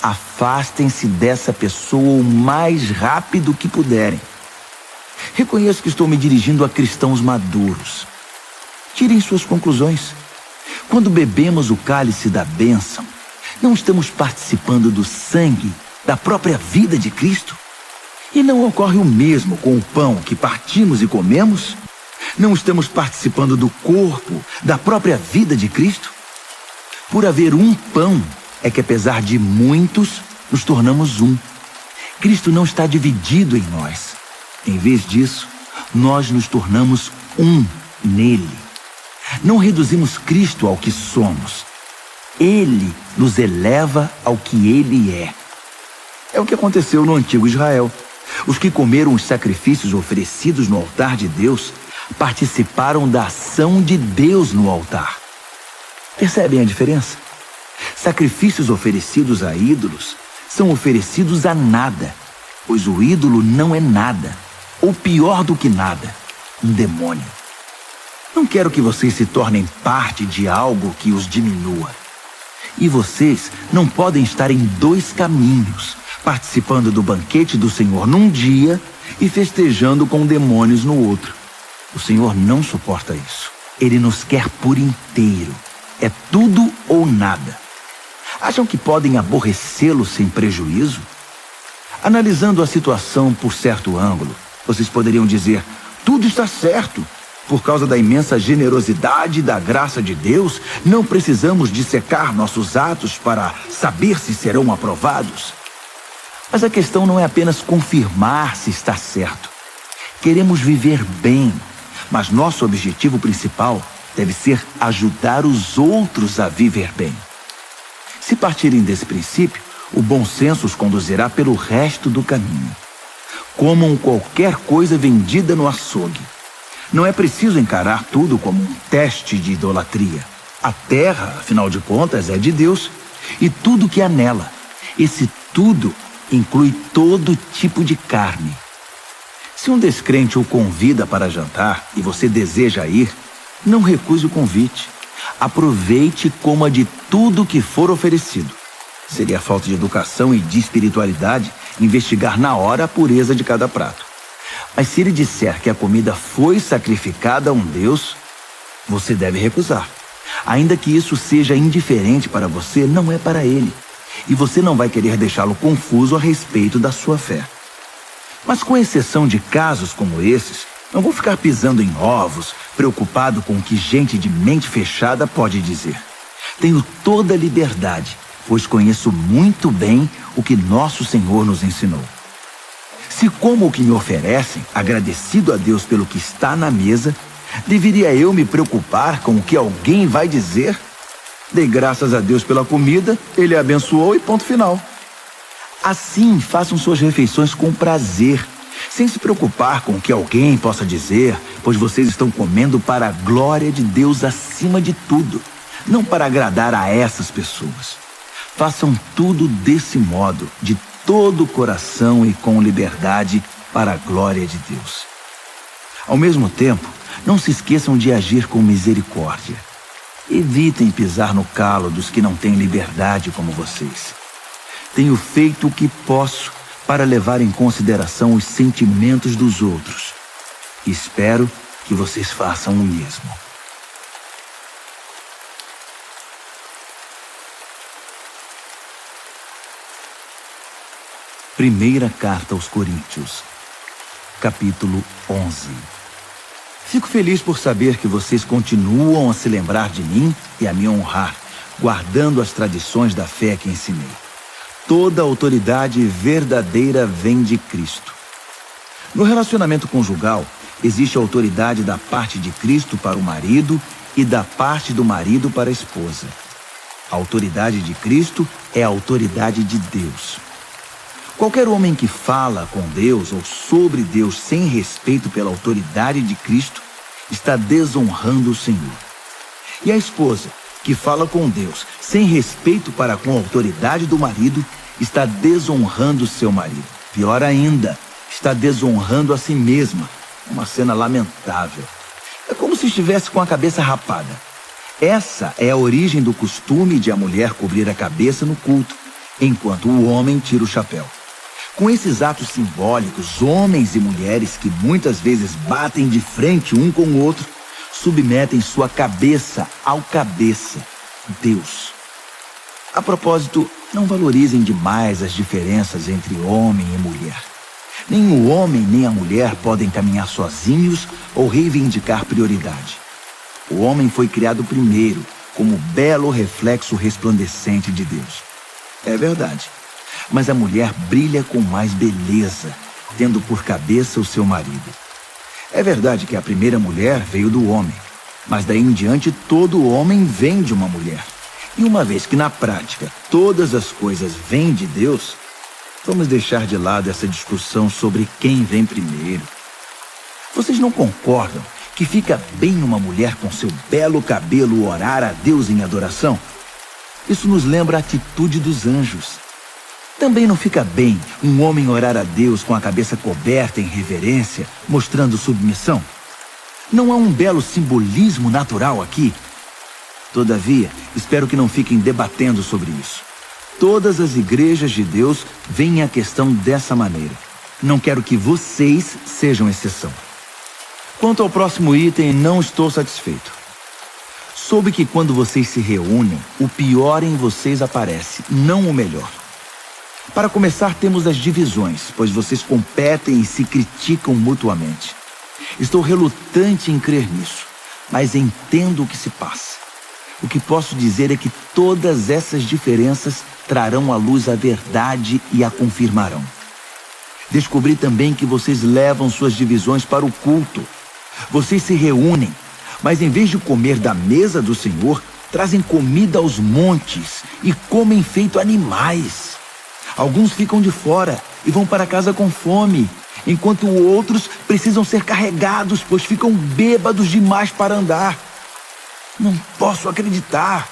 afastem-se dessa pessoa o mais rápido que puderem. Reconheço que estou me dirigindo a cristãos maduros. Tirem suas conclusões. Quando bebemos o cálice da bênção, não estamos participando do sangue da própria vida de Cristo? E não ocorre o mesmo com o pão que partimos e comemos? Não estamos participando do corpo da própria vida de Cristo? Por haver um pão, é que apesar de muitos, nos tornamos um. Cristo não está dividido em nós. Em vez disso, nós nos tornamos um nele. Não reduzimos Cristo ao que somos. Ele nos eleva ao que ele é. É o que aconteceu no antigo Israel. Os que comeram os sacrifícios oferecidos no altar de Deus participaram da ação de Deus no altar. Percebem a diferença? Sacrifícios oferecidos a ídolos são oferecidos a nada, pois o ídolo não é nada, ou pior do que nada, um demônio. Não quero que vocês se tornem parte de algo que os diminua. E vocês não podem estar em dois caminhos, participando do banquete do Senhor num dia e festejando com demônios no outro. O Senhor não suporta isso. Ele nos quer por inteiro. É tudo ou nada. Acham que podem aborrecê-lo sem prejuízo? Analisando a situação por certo ângulo, vocês poderiam dizer: tudo está certo. Por causa da imensa generosidade e da graça de Deus, não precisamos dissecar nossos atos para saber se serão aprovados. Mas a questão não é apenas confirmar se está certo. Queremos viver bem, mas nosso objetivo principal deve ser ajudar os outros a viver bem. Se partirem desse princípio, o bom senso os conduzirá pelo resto do caminho. Comam qualquer coisa vendida no açougue. Não é preciso encarar tudo como um teste de idolatria. A terra, afinal de contas, é de Deus, e tudo que há nela. Esse tudo inclui todo tipo de carne. Se um descrente o convida para jantar e você deseja ir, não recuse o convite. Aproveite e coma de tudo que for oferecido. Seria falta de educação e de espiritualidade investigar na hora a pureza de cada prato. Mas se ele disser que a comida foi sacrificada a um Deus, você deve recusar. Ainda que isso seja indiferente para você, não é para ele. E você não vai querer deixá-lo confuso a respeito da sua fé. Mas com exceção de casos como esses, não vou ficar pisando em ovos, preocupado com o que gente de mente fechada pode dizer. Tenho toda a liberdade, pois conheço muito bem o que nosso Senhor nos ensinou. Se como o que me oferecem, agradecido a Deus pelo que está na mesa, deveria eu me preocupar com o que alguém vai dizer? Dei graças a Deus pela comida, Ele a abençoou e ponto final. Assim, façam suas refeições com prazer, sem se preocupar com o que alguém possa dizer, pois vocês estão comendo para a glória de Deus acima de tudo, não para agradar a essas pessoas. Façam tudo desse modo, de todo o coração e com liberdade, para a glória de Deus. Ao mesmo tempo, não se esqueçam de agir com misericórdia. Evitem pisar no calo dos que não têm liberdade como vocês. Tenho feito o que posso para levar em consideração os sentimentos dos outros. Espero que vocês façam o mesmo. Primeira Carta aos Coríntios, capítulo 11. Fico feliz por saber que vocês continuam a se lembrar de mim e a me honrar, guardando as tradições da fé que ensinei. Toda autoridade verdadeira vem de Cristo. No relacionamento conjugal, existe a autoridade da parte de Cristo para o marido e da parte do marido para a esposa. A autoridade de Cristo é a autoridade de Deus. Qualquer homem que fala com Deus ou sobre Deus sem respeito pela autoridade de Cristo está desonrando o Senhor. E a esposa que fala com Deus sem respeito para com a autoridade do marido está desonrando seu marido. Pior ainda, está desonrando a si mesma. Uma cena lamentável. É como se estivesse com a cabeça rapada. Essa é a origem do costume de a mulher cobrir a cabeça no culto, enquanto o homem tira o chapéu. Com esses atos simbólicos, homens e mulheres que muitas vezes batem de frente um com o outro, submetem sua cabeça ao cabeça, Deus. A propósito, não valorizem demais as diferenças entre homem e mulher. Nem o homem nem a mulher podem caminhar sozinhos ou reivindicar prioridade. O homem foi criado primeiro, como belo reflexo resplandecente de Deus. É verdade. Mas a mulher brilha com mais beleza, tendo por cabeça o seu marido. É verdade que a primeira mulher veio do homem, mas daí em diante todo homem vem de uma mulher. E uma vez que na prática todas as coisas vêm de Deus, vamos deixar de lado essa discussão sobre quem vem primeiro. Vocês não concordam que fica bem uma mulher com seu belo cabelo orar a Deus em adoração? Isso nos lembra a atitude dos anjos. Também não fica bem um homem orar a Deus com a cabeça coberta em reverência, mostrando submissão? Não há um belo simbolismo natural aqui? Todavia, espero que não fiquem debatendo sobre isso. Todas as igrejas de Deus veem a questão dessa maneira. Não quero que vocês sejam exceção. Quanto ao próximo item, não estou satisfeito. Soube que quando vocês se reúnem, o pior em vocês aparece, não o melhor. Para começar, temos as divisões, pois vocês competem e se criticam mutuamente. Estou relutante em crer nisso, mas entendo o que se passa. O que posso dizer é que todas essas diferenças trarão à luz a verdade e a confirmarão. Descobri também que vocês levam suas divisões para o culto. Vocês se reúnem, mas em vez de comer da mesa do Senhor, trazem comida aos montes e comem feito animais. Alguns ficam de fora e vão para casa com fome, enquanto outros precisam ser carregados, pois ficam bêbados demais para andar. Não posso acreditar.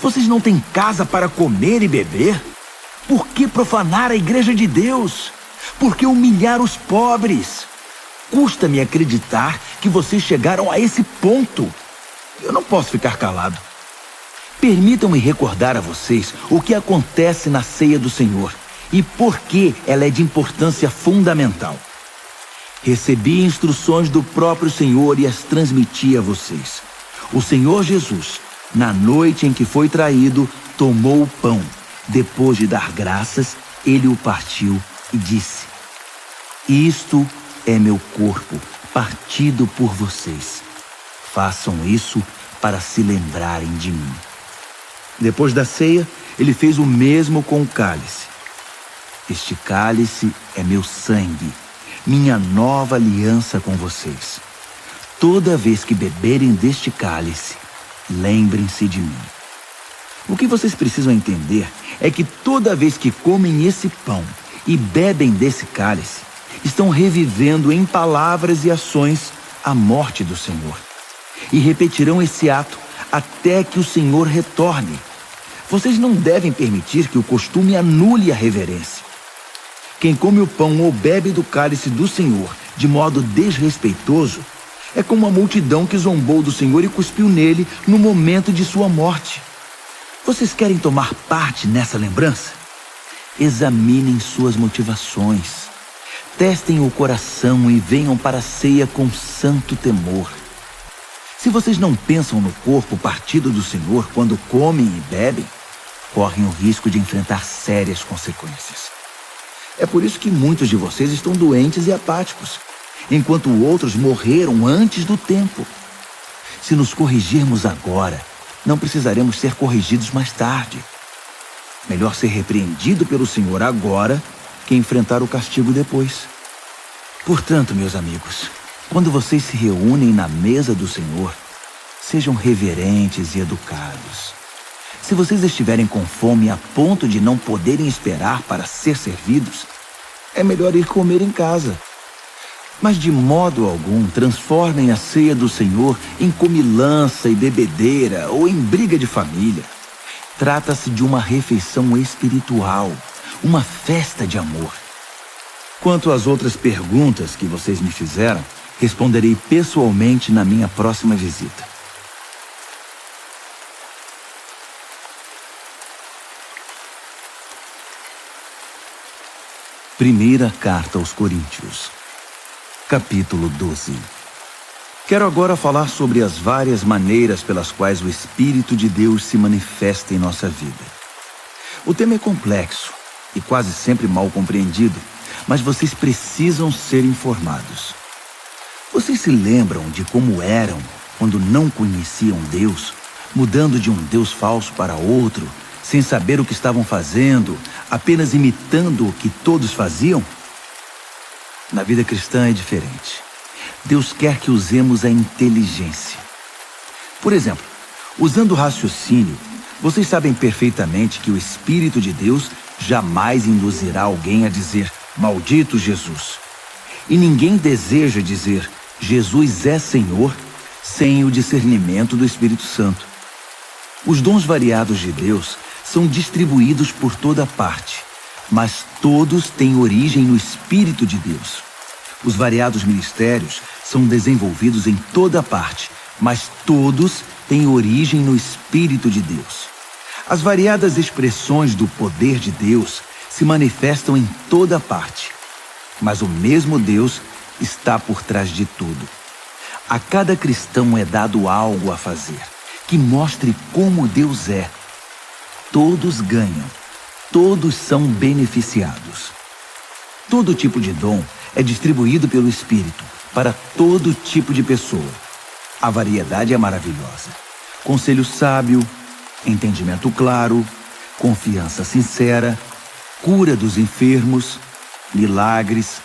Vocês não têm casa para comer e beber? Por que profanar a igreja de Deus? Por que humilhar os pobres? Custa-me acreditar que vocês chegaram a esse ponto. Eu não posso ficar calado. Permitam-me recordar a vocês o que acontece na ceia do Senhor e por que ela é de importância fundamental. Recebi instruções do próprio Senhor e as transmiti a vocês. O Senhor Jesus, na noite em que foi traído, tomou o pão. Depois de dar graças, ele o partiu e disse: "Isto é meu corpo, partido por vocês. Façam isso para se lembrarem de mim." Depois da ceia, ele fez o mesmo com o cálice. "Este cálice é meu sangue, minha nova aliança com vocês. Toda vez que beberem deste cálice, lembrem-se de mim." O que vocês precisam entender é que toda vez que comem esse pão e bebem desse cálice, estão revivendo em palavras e ações a morte do Senhor. E repetirão esse ato até que o Senhor retorne. Vocês não devem permitir que o costume anule a reverência. Quem come o pão ou bebe do cálice do Senhor de modo desrespeitoso É como a multidão que zombou do Senhor e cuspiu nele no momento de sua morte. Vocês querem tomar parte nessa lembrança? Examinem suas motivações. Testem o coração e venham para a ceia com santo temor. Se vocês não pensam no corpo partido do Senhor quando comem e bebem, correm o risco de enfrentar sérias consequências. É por isso que muitos de vocês estão doentes e apáticos, enquanto outros morreram antes do tempo. Se nos corrigirmos agora, não precisaremos ser corrigidos mais tarde. Melhor ser repreendido pelo Senhor agora que enfrentar o castigo depois. Portanto, meus amigos, quando vocês se reúnem na mesa do Senhor, sejam reverentes e educados. Se vocês estiverem com fome a ponto de não poderem esperar para ser servidos, é melhor ir comer em casa. Mas de modo algum transformem a ceia do Senhor em comilança e bebedeira ou em briga de família. Trata-se de uma refeição espiritual, uma festa de amor. Quanto às outras perguntas que vocês me fizeram, responderei pessoalmente na minha próxima visita. Primeira Carta aos Coríntios, capítulo 12. Quero agora falar sobre as várias maneiras pelas quais o Espírito de Deus se manifesta em nossa vida. O tema é complexo e quase sempre mal compreendido, mas vocês precisam ser informados. Vocês se lembram de como eram quando não conheciam Deus, mudando de um Deus falso para outro, sem saber o que estavam fazendo, apenas imitando o que todos faziam? Na vida cristã é diferente. Deus quer que usemos a inteligência. Por exemplo, usando o raciocínio, vocês sabem perfeitamente que o Espírito de Deus jamais induzirá alguém a dizer, maldito Jesus. E ninguém deseja dizer, Jesus é Senhor, sem o discernimento do Espírito Santo. Os dons variados de Deus são distribuídos por toda parte, mas todos têm origem no Espírito de Deus. Os variados ministérios são desenvolvidos em toda parte, mas todos têm origem no Espírito de Deus. As variadas expressões do poder de Deus se manifestam em toda parte, mas o mesmo Deus está por trás de tudo. A cada cristão é dado algo a fazer, que mostre como Deus é. Todos ganham, todos são beneficiados. Todo tipo de dom é distribuído pelo Espírito para todo tipo de pessoa. A variedade é maravilhosa. Conselho sábio, entendimento claro, confiança sincera, cura dos enfermos, milagres,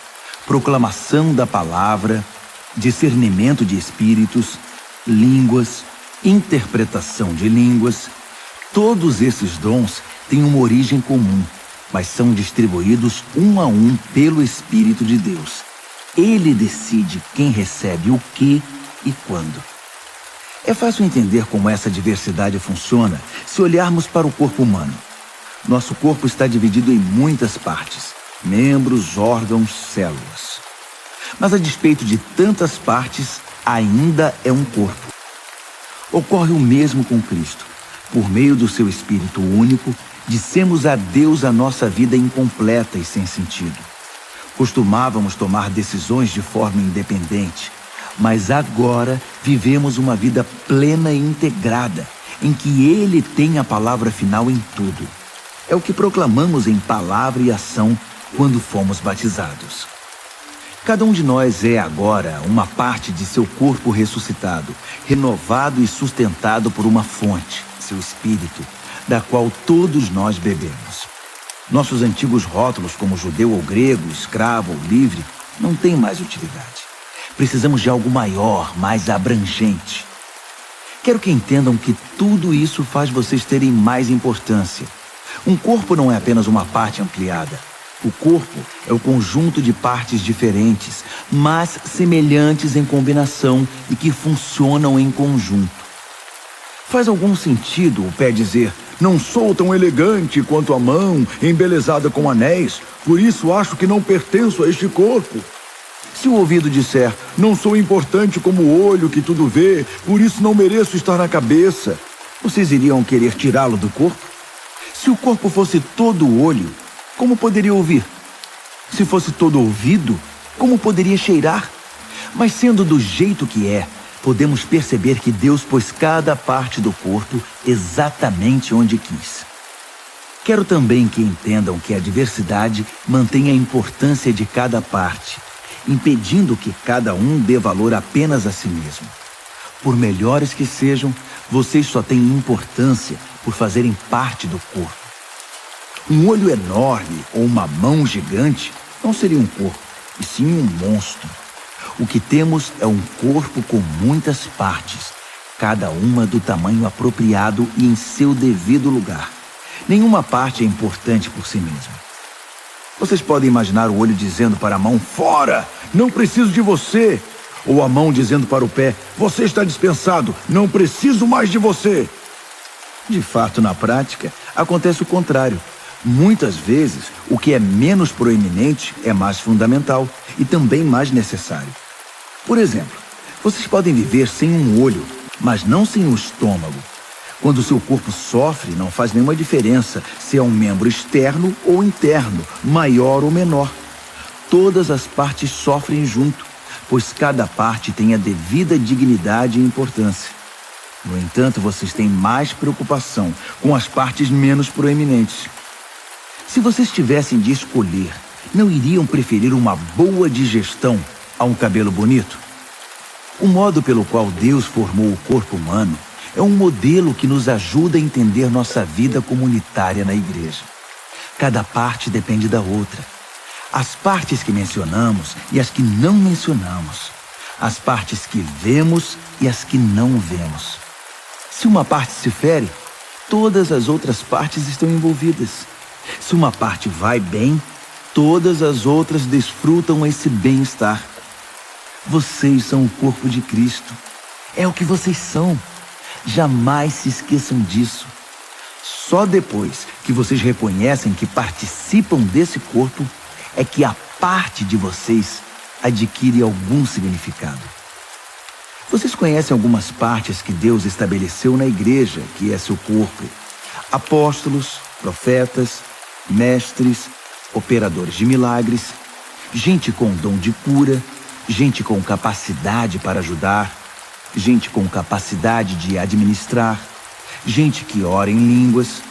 proclamação da palavra, discernimento de espíritos, línguas, interpretação de línguas. Todos esses dons têm uma origem comum, mas são distribuídos um a um pelo Espírito de Deus. Ele decide quem recebe o que e quando. É fácil entender como essa diversidade funciona se olharmos para o corpo humano. Nosso corpo está dividido em muitas partes, membros, órgãos, células. Mas a despeito de tantas partes, ainda é um corpo. Ocorre o mesmo com Cristo. Por meio do seu Espírito único, dissemos a Deus a nossa vida incompleta e sem sentido. Costumávamos tomar decisões de forma independente, mas agora vivemos uma vida plena e integrada, em que Ele tem a palavra final em tudo. É o que proclamamos em palavra e ação quando fomos batizados. Cada um de nós é agora uma parte de seu corpo ressuscitado, renovado e sustentado por uma fonte, seu Espírito, da qual todos nós bebemos. Nossos antigos rótulos como judeu ou grego, escravo ou livre, não têm mais utilidade. Precisamos de algo maior, mais abrangente. Quero que entendam que tudo isso faz vocês terem mais importância. Um corpo não é apenas uma parte ampliada. O corpo é o conjunto de partes diferentes, mas semelhantes em combinação e que funcionam em conjunto. Faz algum sentido o pé dizer, não sou tão elegante quanto a mão, embelezada com anéis, por isso acho que não pertenço a este corpo? Se o ouvido disser, não sou importante como o olho que tudo vê, por isso não mereço estar na cabeça, vocês iriam querer tirá-lo do corpo? Se o corpo fosse todo olho, como poderia ouvir? Se fosse todo ouvido, como poderia cheirar? Mas sendo do jeito que é, podemos perceber que Deus pôs cada parte do corpo exatamente onde quis. Quero também que entendam que a diversidade mantém a importância de cada parte, impedindo que cada um dê valor apenas a si mesmo. Por melhores que sejam, vocês só têm importância por fazerem parte do corpo. Um olho enorme ou uma mão gigante não seria um corpo, e sim um monstro. O que temos é um corpo com muitas partes, cada uma do tamanho apropriado e em seu devido lugar. Nenhuma parte é importante por si mesma. Vocês podem imaginar o olho dizendo para a mão, fora, não preciso de você. Ou a mão dizendo para o pé, você está dispensado, não preciso mais de você. De fato, na prática, acontece o contrário. Muitas vezes, o que é menos proeminente é mais fundamental e também mais necessário. Por exemplo, vocês podem viver sem um olho, mas não sem um estômago. Quando seu corpo sofre, não faz nenhuma diferença se é um membro externo ou interno, maior ou menor. Todas as partes sofrem junto, pois cada parte tem a devida dignidade e importância. No entanto, vocês têm mais preocupação com as partes menos proeminentes. Se vocês tivessem de escolher, não iriam preferir uma boa digestão a um cabelo bonito? O modo pelo qual Deus formou o corpo humano é um modelo que nos ajuda a entender nossa vida comunitária na igreja. Cada parte depende da outra. As partes que mencionamos e as que não mencionamos. As partes que vemos e as que não vemos. Se uma parte se fere, todas as outras partes estão envolvidas. Se uma parte vai bem, todas as outras desfrutam esse bem-estar. Vocês são o corpo de Cristo. É o que vocês são. Jamais se esqueçam disso. Só depois que vocês reconhecem que participam desse corpo é que a parte de vocês adquire algum significado. Vocês conhecem algumas partes que Deus estabeleceu na igreja, que é seu corpo: apóstolos, profetas, mestres, operadores de milagres, gente com dom de cura, gente com capacidade para ajudar, gente com capacidade de administrar, gente que ora em línguas.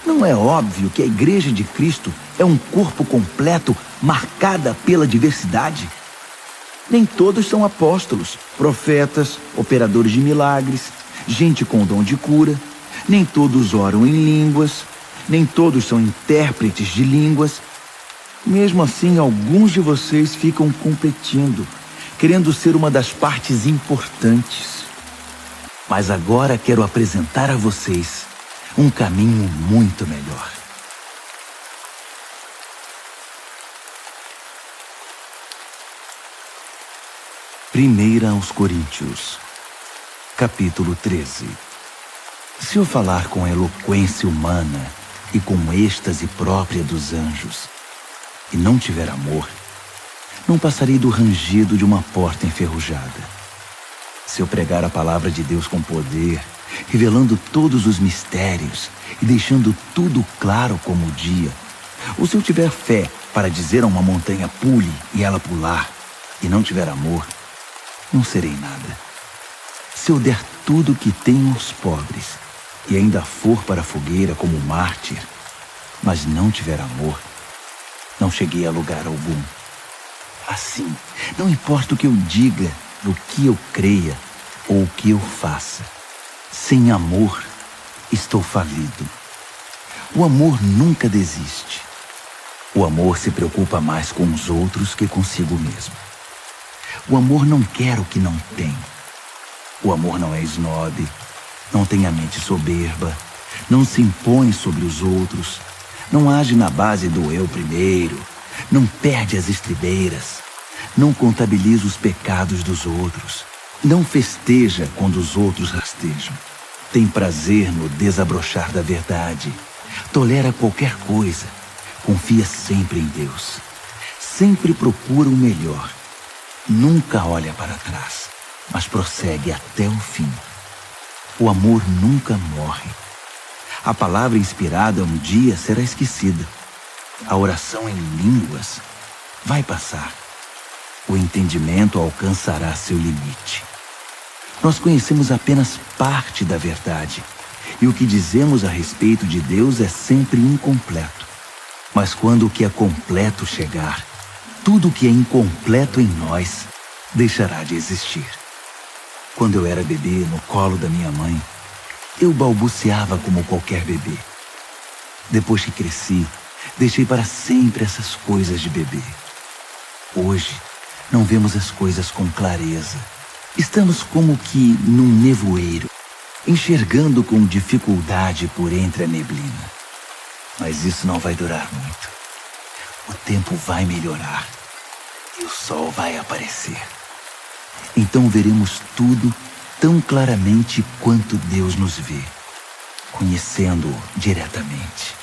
Não é óbvio que a Igreja de Cristo é um corpo completo marcada pela diversidade? Nem todos são apóstolos, profetas, operadores de milagres, gente com dom de cura. Nem todos oram em línguas. Nem todos são intérpretes de línguas. Mesmo assim, alguns de vocês ficam competindo, querendo ser uma das partes importantes. Mas agora quero apresentar a vocês um caminho muito melhor. Primeira aos Coríntios, capítulo 13. Se eu falar com eloquência humana e com êxtase própria dos anjos, e não tiver amor, não passarei do rangido de uma porta enferrujada. Se eu pregar a palavra de Deus com poder, revelando todos os mistérios e deixando tudo claro como o dia, ou se eu tiver fé para dizer a uma montanha pule e ela pular, e não tiver amor, não serei nada. Se eu der tudo o que tenho aos pobres, e ainda for para a fogueira como mártir, mas não tiver amor, não cheguei a lugar algum. Assim, não importa o que eu diga, o que eu creia ou o que eu faça, sem amor, estou falido. O amor nunca desiste. O amor se preocupa mais com os outros que consigo mesmo. O amor não quer o que não tem. O amor não é esnobe, não tem a mente soberba, não se impõe sobre os outros, não age na base do eu primeiro, não perde as estribeiras, não contabiliza os pecados dos outros, não festeja quando os outros rastejam, tem prazer no desabrochar da verdade, tolera qualquer coisa, confia sempre em Deus, sempre procura o melhor, nunca olha para trás, mas prossegue até o fim. O amor nunca morre. A palavra inspirada um dia será esquecida. A oração em línguas vai passar. O entendimento alcançará seu limite. Nós conhecemos apenas parte da verdade, e o que dizemos a respeito de Deus é sempre incompleto. Mas quando o que é completo chegar, tudo o que é incompleto em nós deixará de existir. Quando eu era bebê no colo da minha mãe, eu balbuciava como qualquer bebê. Depois que cresci, deixei para sempre essas coisas de bebê. Hoje, não vemos as coisas com clareza. Estamos como que num nevoeiro, enxergando com dificuldade por entre a neblina. Mas isso não vai durar muito. O tempo vai melhorar e o sol vai aparecer. Então veremos tudo tão claramente quanto Deus nos vê, conhecendo-o diretamente,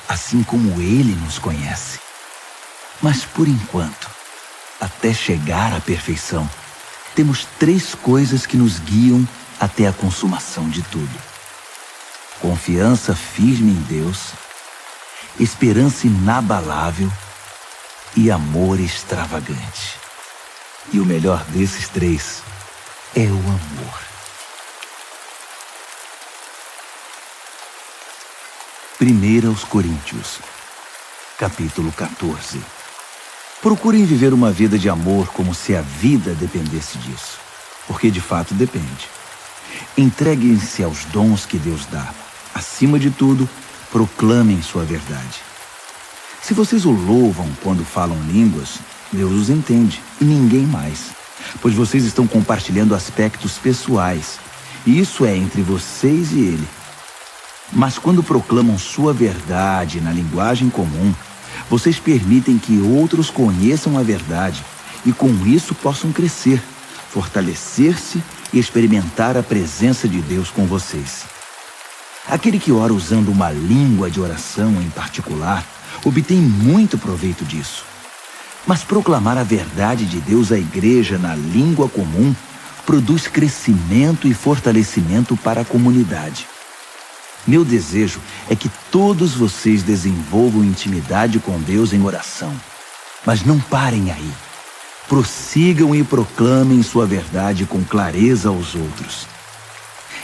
assim como Ele nos conhece. Mas por enquanto, até chegar à perfeição, temos 3 coisas que nos guiam até a consumação de tudo: confiança firme em Deus, esperança inabalável e amor extravagante. E o melhor desses 3 é o amor. 1 Coríntios, capítulo 14. Procurem viver uma vida de amor como se a vida dependesse disso, porque de fato depende. Entreguem-se aos dons que Deus dá. Acima de tudo, proclamem sua verdade. Se vocês o louvam quando falam línguas, Deus os entende e ninguém mais, pois vocês estão compartilhando aspectos pessoais, e isso é entre vocês e Ele. Mas quando proclamam sua verdade na linguagem comum, vocês permitem que outros conheçam a verdade e com isso possam crescer, fortalecer-se e experimentar a presença de Deus com vocês. Aquele que ora usando uma língua de oração em particular obtém muito proveito disso. Mas proclamar a verdade de Deus à igreja na língua comum produz crescimento e fortalecimento para a comunidade. Meu desejo é que todos vocês desenvolvam intimidade com Deus em oração. Mas não parem aí. Prossigam e proclamem sua verdade com clareza aos outros.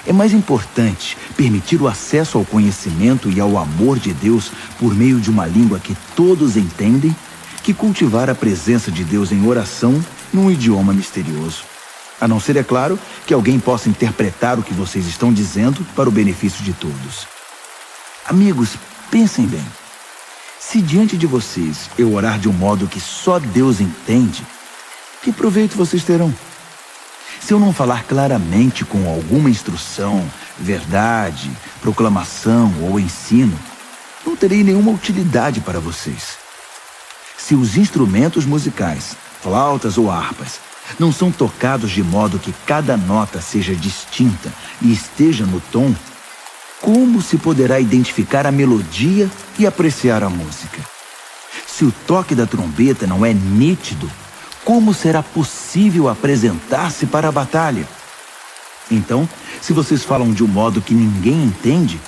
É mais importante permitir o acesso ao conhecimento e ao amor de Deus por meio de uma língua que todos entendem que cultivar a presença de Deus em oração num idioma misterioso. A não ser, é claro, que alguém possa interpretar o que vocês estão dizendo para o benefício de todos. Amigos, pensem bem. Se diante de vocês eu orar de um modo que só Deus entende, que proveito vocês terão? Se eu não falar claramente com alguma instrução, verdade, proclamação ou ensino, não terei nenhuma utilidade para vocês. Se os instrumentos musicais, flautas ou harpas, não são tocados de modo que cada nota seja distinta e esteja no tom, como se poderá identificar a melodia e apreciar a música? Se o toque da trombeta não é nítido, como será possível apresentar-se para a batalha? Então, se vocês falam de um modo que ninguém entende,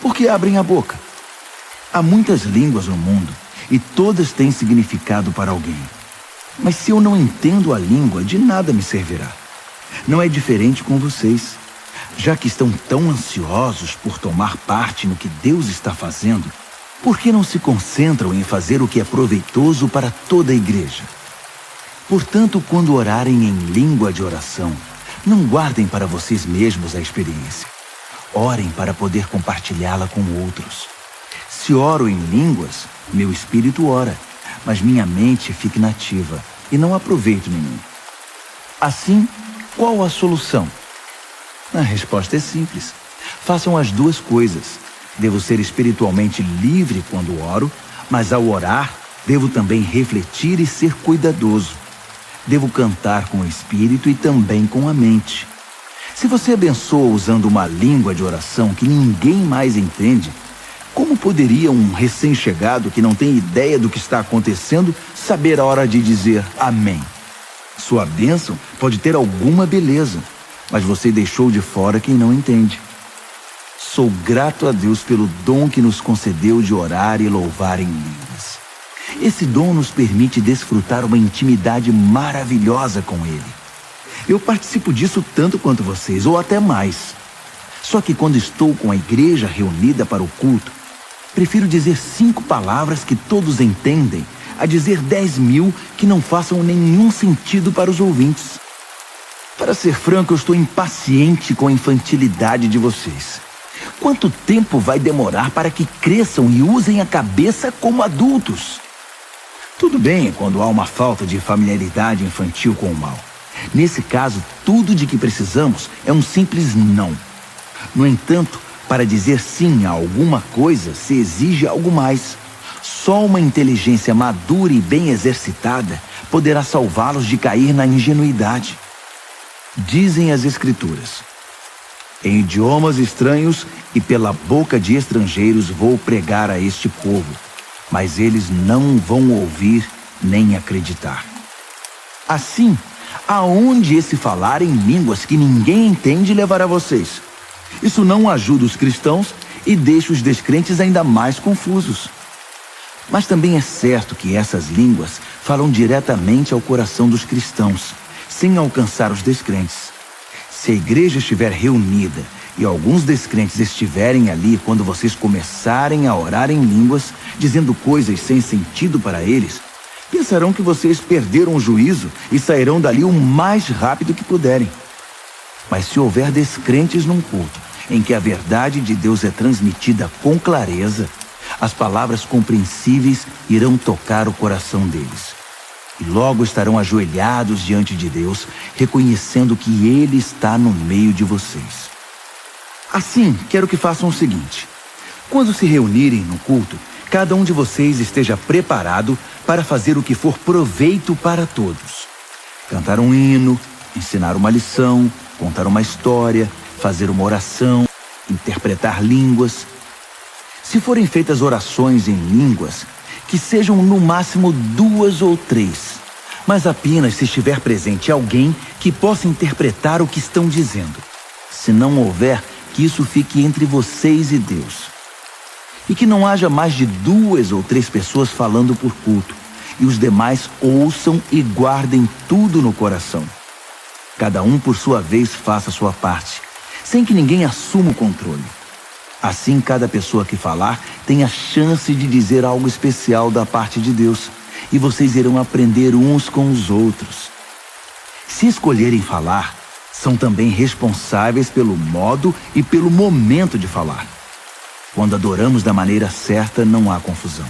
por que abrem a boca? Há muitas línguas no mundo e todas têm significado para alguém. Mas se eu não entendo a língua, de nada me servirá. Não é diferente com vocês. Já que estão tão ansiosos por tomar parte no que Deus está fazendo, por que não se concentram em fazer o que é proveitoso para toda a igreja? Portanto, quando orarem em língua de oração, não guardem para vocês mesmos a experiência. Orem para poder compartilhá-la com outros. Se oro em línguas, meu espírito ora, mas minha mente fica inativa e não há proveito nenhum. Assim, qual a solução? A resposta é simples. Façam as 2 coisas. Devo ser espiritualmente livre quando oro, mas ao orar, devo também refletir e ser cuidadoso. Devo cantar com o espírito e também com a mente. Se você abençoa usando uma língua de oração que ninguém mais entende, como poderia um recém-chegado que não tem ideia do que está acontecendo saber a hora de dizer amém? Sua bênção pode ter alguma beleza, mas você deixou de fora quem não entende. Sou grato a Deus pelo dom que nos concedeu de orar e louvar em línguas. Esse dom nos permite desfrutar uma intimidade maravilhosa com Ele. Eu participo disso tanto quanto vocês, ou até mais. Só que quando estou com a igreja reunida para o culto, prefiro dizer 5 palavras que todos entendem, a dizer 10.000 que não façam nenhum sentido para os ouvintes. Para ser franco, eu estou impaciente com a infantilidade de vocês. Quanto tempo vai demorar para que cresçam e usem a cabeça como adultos? Tudo bem quando há uma falta de familiaridade infantil com o mal. Nesse caso, tudo de que precisamos é um simples não. No entanto, para dizer sim a alguma coisa, se exige algo mais. Só uma inteligência madura e bem exercitada poderá salvá-los de cair na ingenuidade. Dizem as Escrituras: em idiomas estranhos e pela boca de estrangeiros vou pregar a este povo, mas eles não vão ouvir nem acreditar. Assim, aonde esse falar em línguas que ninguém entende levará vocês? Isso não ajuda os cristãos e deixa os descrentes ainda mais confusos. Mas também é certo que essas línguas falam diretamente ao coração dos cristãos, sem alcançar os descrentes. Se a igreja estiver reunida e alguns descrentes estiverem ali quando vocês começarem a orar em línguas, dizendo coisas sem sentido para eles, pensarão que vocês perderam o juízo e sairão dali o mais rápido que puderem. Mas se houver descrentes num culto em que a verdade de Deus é transmitida com clareza, as palavras compreensíveis irão tocar o coração deles. E logo estarão ajoelhados diante de Deus, reconhecendo que Ele está no meio de vocês. Assim, quero que façam o seguinte: quando se reunirem no culto, cada um de vocês esteja preparado para fazer o que for proveito para todos. Cantar um hino, ensinar uma lição, contar uma história, fazer uma oração, interpretar línguas. Se forem feitas orações em línguas, que sejam no máximo 2 ou 3, mas apenas se estiver presente alguém que possa interpretar o que estão dizendo. Se não houver, que isso fique entre vocês e Deus. E que não haja mais de 2 ou 3 pessoas falando por culto, e os demais ouçam e guardem tudo no coração. Cada um por sua vez faça sua parte, sem que ninguém assuma o controle. Assim, cada pessoa que falar tem a chance de dizer algo especial da parte de Deus, e vocês irão aprender uns com os outros. Se escolherem falar, são também responsáveis pelo modo e pelo momento de falar. Quando adoramos da maneira certa, não há confusão.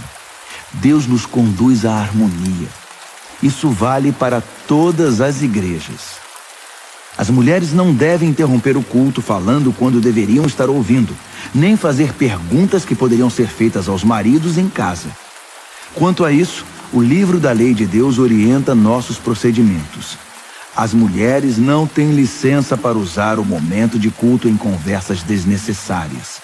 Deus nos conduz à harmonia. Isso vale para todas as igrejas. As mulheres não devem interromper o culto falando quando deveriam estar ouvindo, nem fazer perguntas que poderiam ser feitas aos maridos em casa. Quanto a isso, o livro da lei de Deus orienta nossos procedimentos. As mulheres não têm licença para usar o momento de culto em conversas desnecessárias.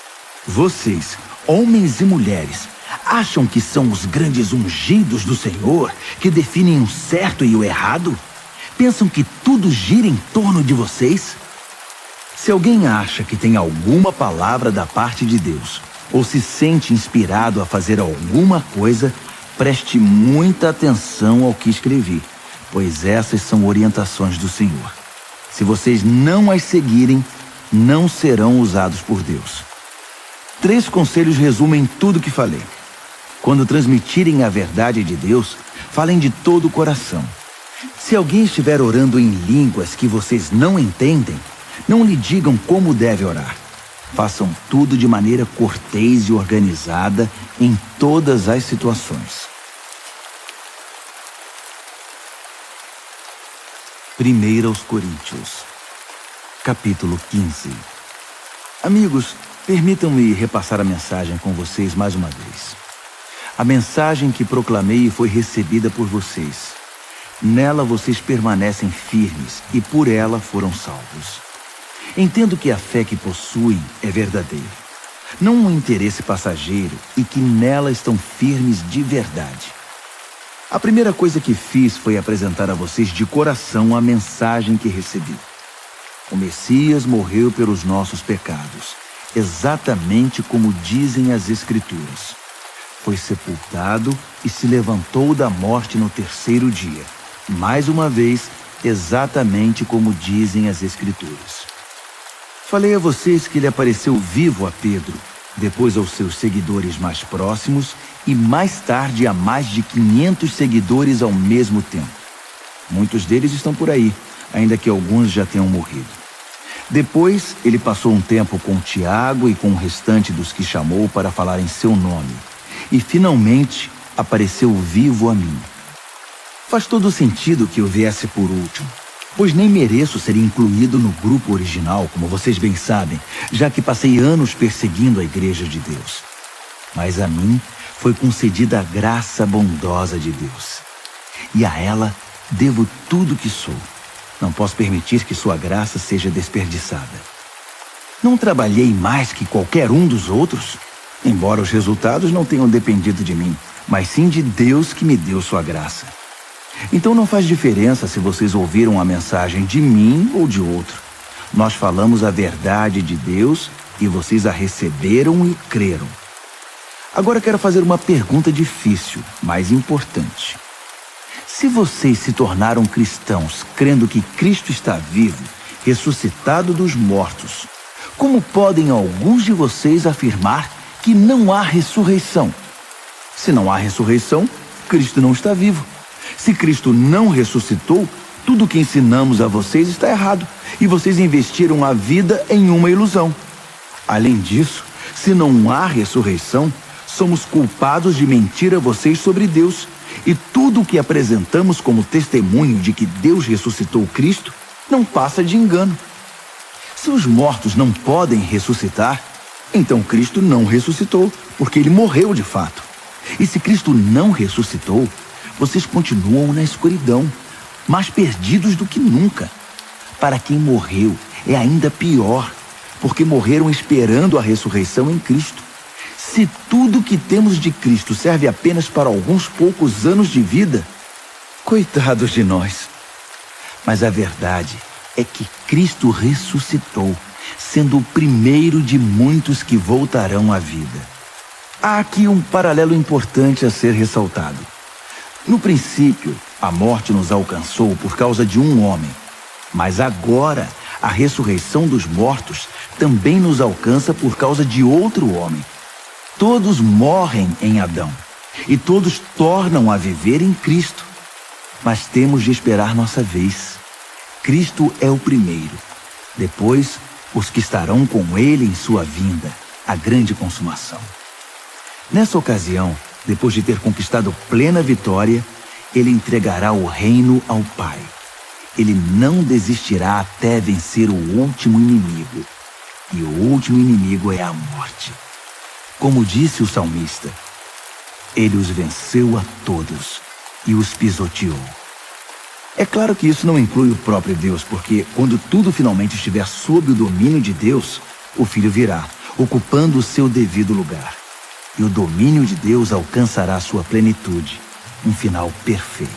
Vocês, homens e mulheres, acham que são os grandes ungidos do Senhor que definem o certo e o errado? Pensam que tudo gira em torno de vocês? Se alguém acha que tem alguma palavra da parte de Deus, ou se sente inspirado a fazer alguma coisa, preste muita atenção ao que escrevi, pois essas são orientações do Senhor. Se vocês não as seguirem, não serão usados por Deus. 3 conselhos resumem tudo o que falei. Quando transmitirem a verdade de Deus, falem de todo o coração. Se alguém estiver orando em línguas que vocês não entendem, não lhe digam como deve orar. Façam tudo de maneira cortês e organizada em todas as situações. 1 aos Coríntios, capítulo 15. Amigos, permitam-me repassar a mensagem com vocês mais uma vez. A mensagem que proclamei foi recebida por vocês. Nela vocês permanecem firmes e por ela foram salvos. Entendo que a fé que possuem é verdadeira, não um interesse passageiro, e que nela estão firmes de verdade. A primeira coisa que fiz foi apresentar a vocês de coração a mensagem que recebi. O Messias morreu pelos nossos pecados, exatamente como dizem as Escrituras. Foi sepultado e se levantou da morte no terceiro dia. Mais uma vez, exatamente como dizem as Escrituras. Falei a vocês que ele apareceu vivo a Pedro, depois aos seus seguidores mais próximos e mais tarde a mais de 500 seguidores ao mesmo tempo. Muitos deles estão por aí, ainda que alguns já tenham morrido. Depois, ele passou um tempo com Tiago e com o restante dos que chamou para falar em seu nome. E, finalmente, apareceu vivo a mim. Faz todo sentido que eu viesse por último, pois nem mereço ser incluído no grupo original, como vocês bem sabem, já que passei anos perseguindo a Igreja de Deus. Mas a mim foi concedida a graça bondosa de Deus. E a ela devo tudo que sou. Não posso permitir que sua graça seja desperdiçada. Não trabalhei mais que qualquer um dos outros, embora os resultados não tenham dependido de mim, mas sim de Deus que me deu sua graça. Então não faz diferença se vocês ouviram a mensagem de mim ou de outro. Nós falamos a verdade de Deus e vocês a receberam e creram. Agora quero fazer uma pergunta difícil, mas importante. Se vocês se tornaram cristãos crendo que Cristo está vivo, ressuscitado dos mortos, como podem alguns de vocês afirmar que não há ressurreição? Se não há ressurreição, Cristo não está vivo. Se Cristo não ressuscitou, tudo o que ensinamos a vocês está errado e vocês investiram a vida em uma ilusão. Além disso, se não há ressurreição, somos culpados de mentir a vocês sobre Deus. E tudo o que apresentamos como testemunho de que Deus ressuscitou Cristo não passa de engano. Se os mortos não podem ressuscitar, então Cristo não ressuscitou, porque ele morreu de fato. E se Cristo não ressuscitou, vocês continuam na escuridão, mais perdidos do que nunca. Para quem morreu, é ainda pior, porque morreram esperando a ressurreição em Cristo. Se tudo que temos de Cristo serve apenas para alguns poucos anos de vida, coitados de nós. Mas a verdade é que Cristo ressuscitou, sendo o primeiro de muitos que voltarão à vida. Há aqui um paralelo importante a ser ressaltado. No princípio, a morte nos alcançou por causa de um homem, mas agora a ressurreição dos mortos também nos alcança por causa de outro homem. Todos morrem em Adão, e todos tornam a viver em Cristo. Mas temos de esperar nossa vez. Cristo é o primeiro. Depois, os que estarão com ele em sua vinda, a grande consumação. Nessa ocasião, depois de ter conquistado plena vitória, ele entregará o reino ao Pai. Ele não desistirá até vencer o último inimigo. E o último inimigo é a morte. Como disse o salmista, ele os venceu a todos e os pisoteou. É claro que isso não inclui o próprio Deus, porque quando tudo finalmente estiver sob o domínio de Deus, o Filho virá, ocupando o seu devido lugar. E o domínio de Deus alcançará sua plenitude, um final perfeito.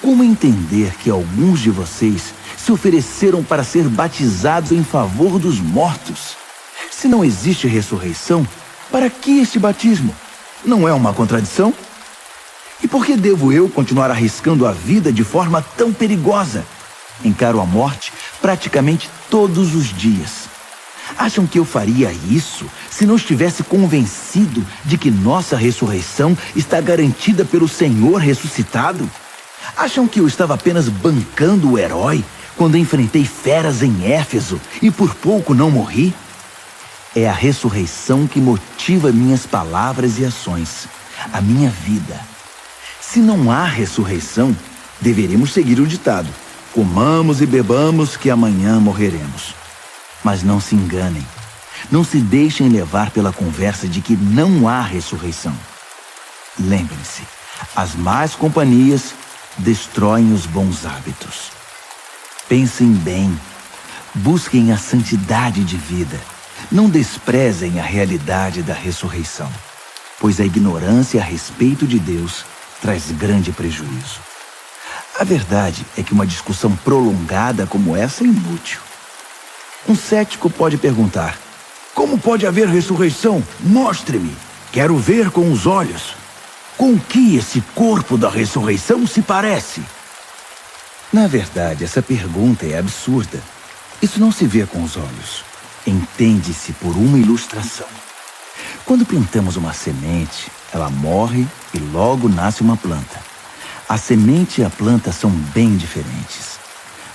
Como entender que alguns de vocês se ofereceram para ser batizados em favor dos mortos? Se não existe ressurreição, para que este batismo? Não é uma contradição? E por que devo eu continuar arriscando a vida de forma tão perigosa? Encaro a morte praticamente todos os dias. Acham que eu faria isso se não estivesse convencido de que nossa ressurreição está garantida pelo Senhor ressuscitado? Acham que eu estava apenas bancando o herói quando enfrentei feras em Éfeso e por pouco não morri? É a ressurreição que motiva minhas palavras e ações, a minha vida. Se não há ressurreição, deveremos seguir o ditado: comamos e bebamos que amanhã morreremos. Mas não se enganem, não se deixem levar pela conversa de que não há ressurreição. Lembrem-se, as más companhias destroem os bons hábitos. Pensem bem, busquem a santidade de vida. Não desprezem a realidade da ressurreição, pois a ignorância a respeito de Deus traz grande prejuízo. A verdade é que uma discussão prolongada como essa é inútil. Um cético pode perguntar: como pode haver ressurreição? Mostre-me. Quero ver com os olhos. Com que esse corpo da ressurreição se parece? Na verdade, essa pergunta é absurda. Isso não se vê com os olhos. Entende-se por uma ilustração. Quando plantamos uma semente, ela morre e logo nasce uma planta. A semente e a planta são bem diferentes.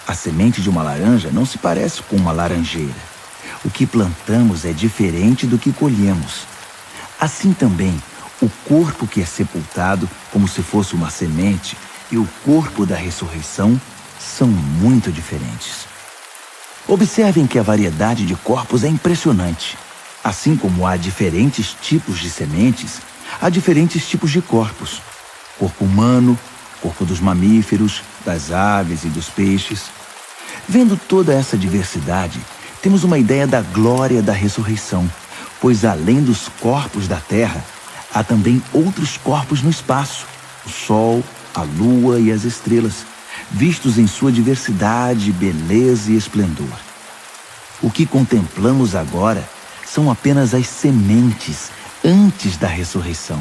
A semente de uma laranja não se parece com uma laranjeira. O que plantamos é diferente do que colhemos. Assim também, o corpo que é sepultado como se fosse uma semente e o corpo da ressurreição são muito diferentes. Observem que a variedade de corpos é impressionante. Assim como há diferentes tipos de sementes, há diferentes tipos de corpos. Corpo humano, corpo dos mamíferos, das aves e dos peixes. Vendo toda essa diversidade, temos uma ideia da glória da ressurreição, pois além dos corpos da terra, há também outros corpos no espaço, o sol, a lua e as estrelas, vistos em sua diversidade, beleza e esplendor. O que contemplamos agora são apenas as sementes antes da ressurreição.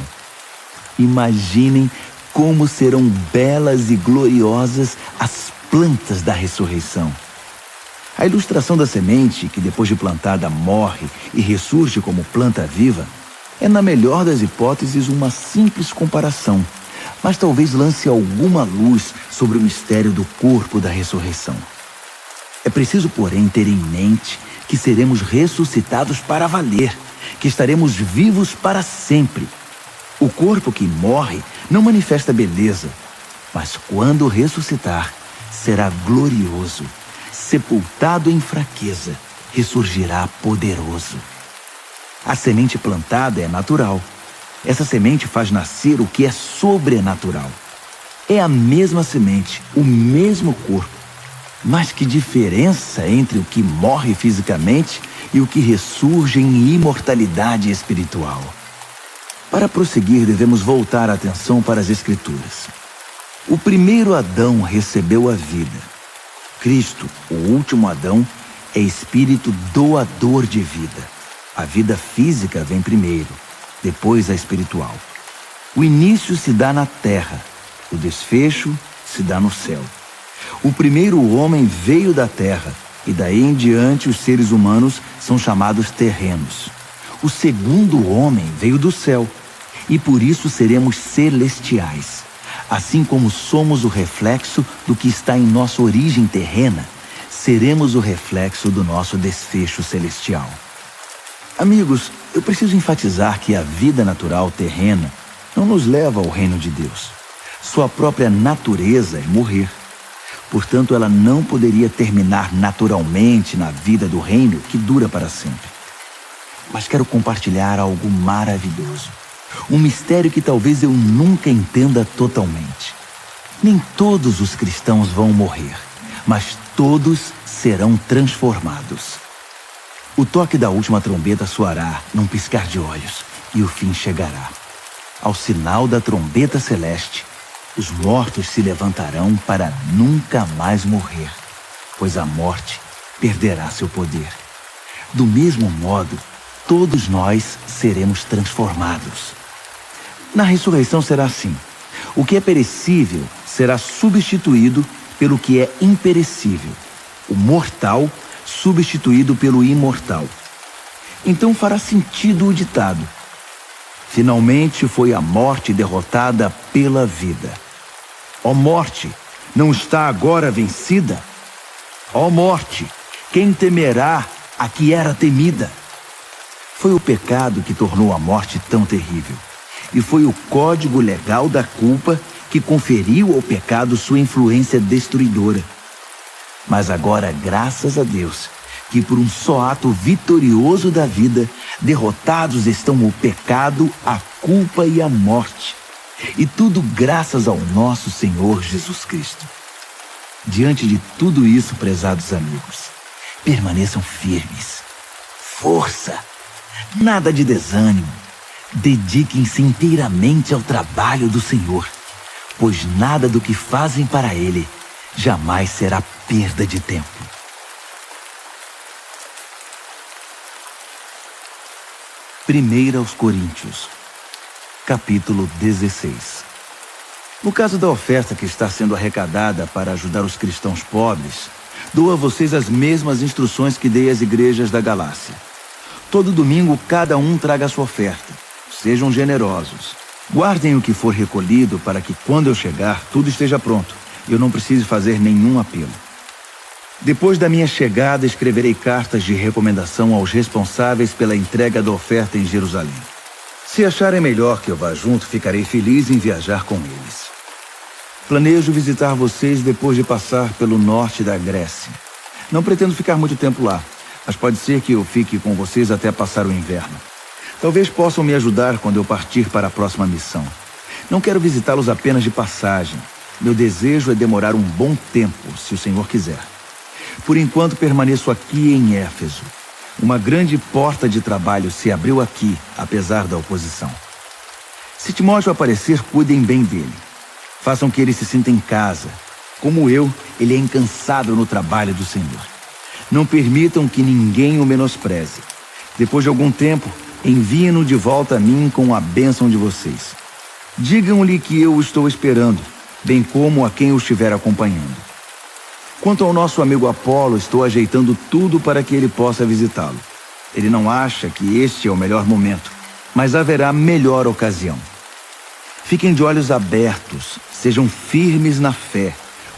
Imaginem como serão belas e gloriosas as plantas da ressurreição. A ilustração da semente, que depois de plantada morre e ressurge como planta viva, é, na melhor das hipóteses, uma simples comparação, mas talvez lance alguma luz sobre o mistério do corpo da ressurreição. É preciso, porém, ter em mente que seremos ressuscitados para valer, que estaremos vivos para sempre. O corpo que morre não manifesta beleza, mas quando ressuscitar, será glorioso. Sepultado em fraqueza, ressurgirá poderoso. A semente plantada é natural. Essa semente faz nascer o que é sobrenatural. É a mesma semente, o mesmo corpo. Mas que diferença entre o que morre fisicamente e o que ressurge em imortalidade espiritual. Para prosseguir, devemos voltar a atenção para as Escrituras. O primeiro Adão recebeu a vida. Cristo, o último Adão, é espírito doador de vida. A vida física vem primeiro, depois a espiritual. O início se dá na terra, o desfecho se dá no céu. O primeiro homem veio da terra, e daí em diante os seres humanos são chamados terrenos. O segundo homem veio do céu, e por isso seremos celestiais. Assim como somos o reflexo do que está em nossa origem terrena, seremos o reflexo do nosso desfecho celestial. Amigos, eu preciso enfatizar que a vida natural terrena não nos leva ao reino de Deus. Sua própria natureza é morrer. Portanto, ela não poderia terminar naturalmente na vida do reino que dura para sempre. Mas quero compartilhar algo maravilhoso. Um mistério que talvez eu nunca entenda totalmente. Nem todos os cristãos vão morrer, mas todos serão transformados. O toque da última trombeta soará num piscar de olhos e o fim chegará. Ao sinal da trombeta celeste, os mortos se levantarão para nunca mais morrer, pois a morte perderá seu poder. Do mesmo modo, todos nós seremos transformados. Na ressurreição será assim. O que é perecível será substituído pelo que é imperecível. O mortal substituído pelo imortal. Então fará sentido o ditado: finalmente foi a morte derrotada pela vida. Ó morte, não está agora vencida? Ó morte, quem temerá a que era temida? Foi o pecado que tornou a morte tão terrível. E foi o código legal da culpa que conferiu ao pecado sua influência destruidora. Mas agora, graças a Deus, que por um só ato vitorioso da vida, derrotados estão o pecado, a culpa e a morte. E tudo graças ao nosso Senhor Jesus Cristo. Diante de tudo isso, prezados amigos, permaneçam firmes. Força! Nada de desânimo. Dediquem-se inteiramente ao trabalho do Senhor pois nada do que fazem para Ele jamais será perda de tempo. Primeira aos Coríntios, capítulo 16. No caso da oferta que está sendo arrecadada para ajudar os cristãos pobres, dou a vocês as mesmas instruções que dei às igrejas da Galácia. Todo domingo cada um traga a sua oferta. Sejam generosos. Guardem o que for recolhido para que quando eu chegar tudo esteja pronto e eu não precise fazer nenhum apelo. Depois da minha chegada escreverei cartas de recomendação aos responsáveis pela entrega da oferta em Jerusalém. Se acharem melhor que eu vá junto, ficarei feliz em viajar com eles. Planejo visitar vocês depois de passar pelo norte da Grécia. Não pretendo ficar muito tempo lá, mas pode ser que eu fique com vocês até passar o inverno. Talvez possam me ajudar quando eu partir para a próxima missão. Não quero visitá-los apenas de passagem. Meu desejo é demorar um bom tempo, se o Senhor quiser. Por enquanto permaneço aqui em Éfeso. Uma grande porta de trabalho se abriu aqui, apesar da oposição. Se Timóteo aparecer, cuidem bem dele. Façam que ele se sinta em casa. Como eu, ele é incansável no trabalho do Senhor. Não permitam que ninguém o menospreze. Depois de algum tempo, enviem-no de volta a mim com a bênção de vocês. Digam-lhe que eu o estou esperando, bem como a quem o estiver acompanhando. Quanto ao nosso amigo Apolo, estou ajeitando tudo para que ele possa visitá-lo. Ele não acha que este é o melhor momento, mas haverá melhor ocasião. Fiquem de olhos abertos, sejam firmes na fé,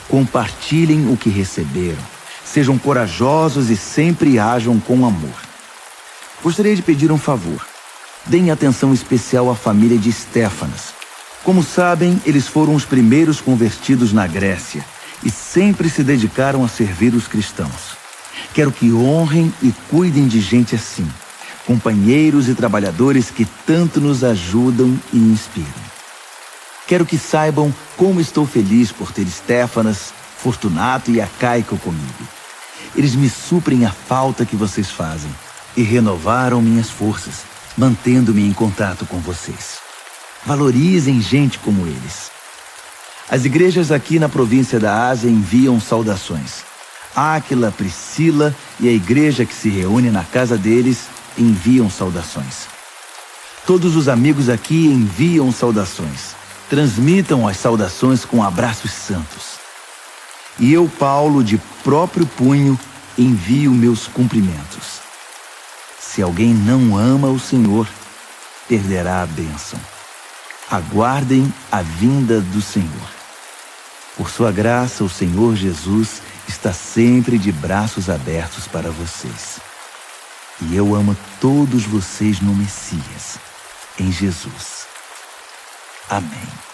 compartilhem o que receberam, sejam corajosos e sempre ajam com amor. Gostaria de pedir um favor. Deem atenção especial à família de Estéfanas. Como sabem, eles foram os primeiros convertidos na Grécia e sempre se dedicaram a servir os cristãos. Quero que honrem e cuidem de gente assim, companheiros e trabalhadores que tanto nos ajudam e inspiram. Quero que saibam como estou feliz por ter Estéfanas, Fortunato e Acaico comigo. Eles me suprem a falta que vocês fazem e renovaram minhas forças, mantendo-me em contato com vocês. Valorizem gente como eles. As igrejas aqui na província da Ásia enviam saudações. Áquila, Priscila e a igreja que se reúne na casa deles enviam saudações. Todos os amigos aqui enviam saudações. Transmitam as saudações com abraços santos. E eu, Paulo, de próprio punho, envio meus cumprimentos. Se alguém não ama o Senhor, perderá a bênção. Aguardem a vinda do Senhor. Por sua graça, o Senhor Jesus está sempre de braços abertos para vocês. E eu amo todos vocês no Messias, em Jesus. Amém.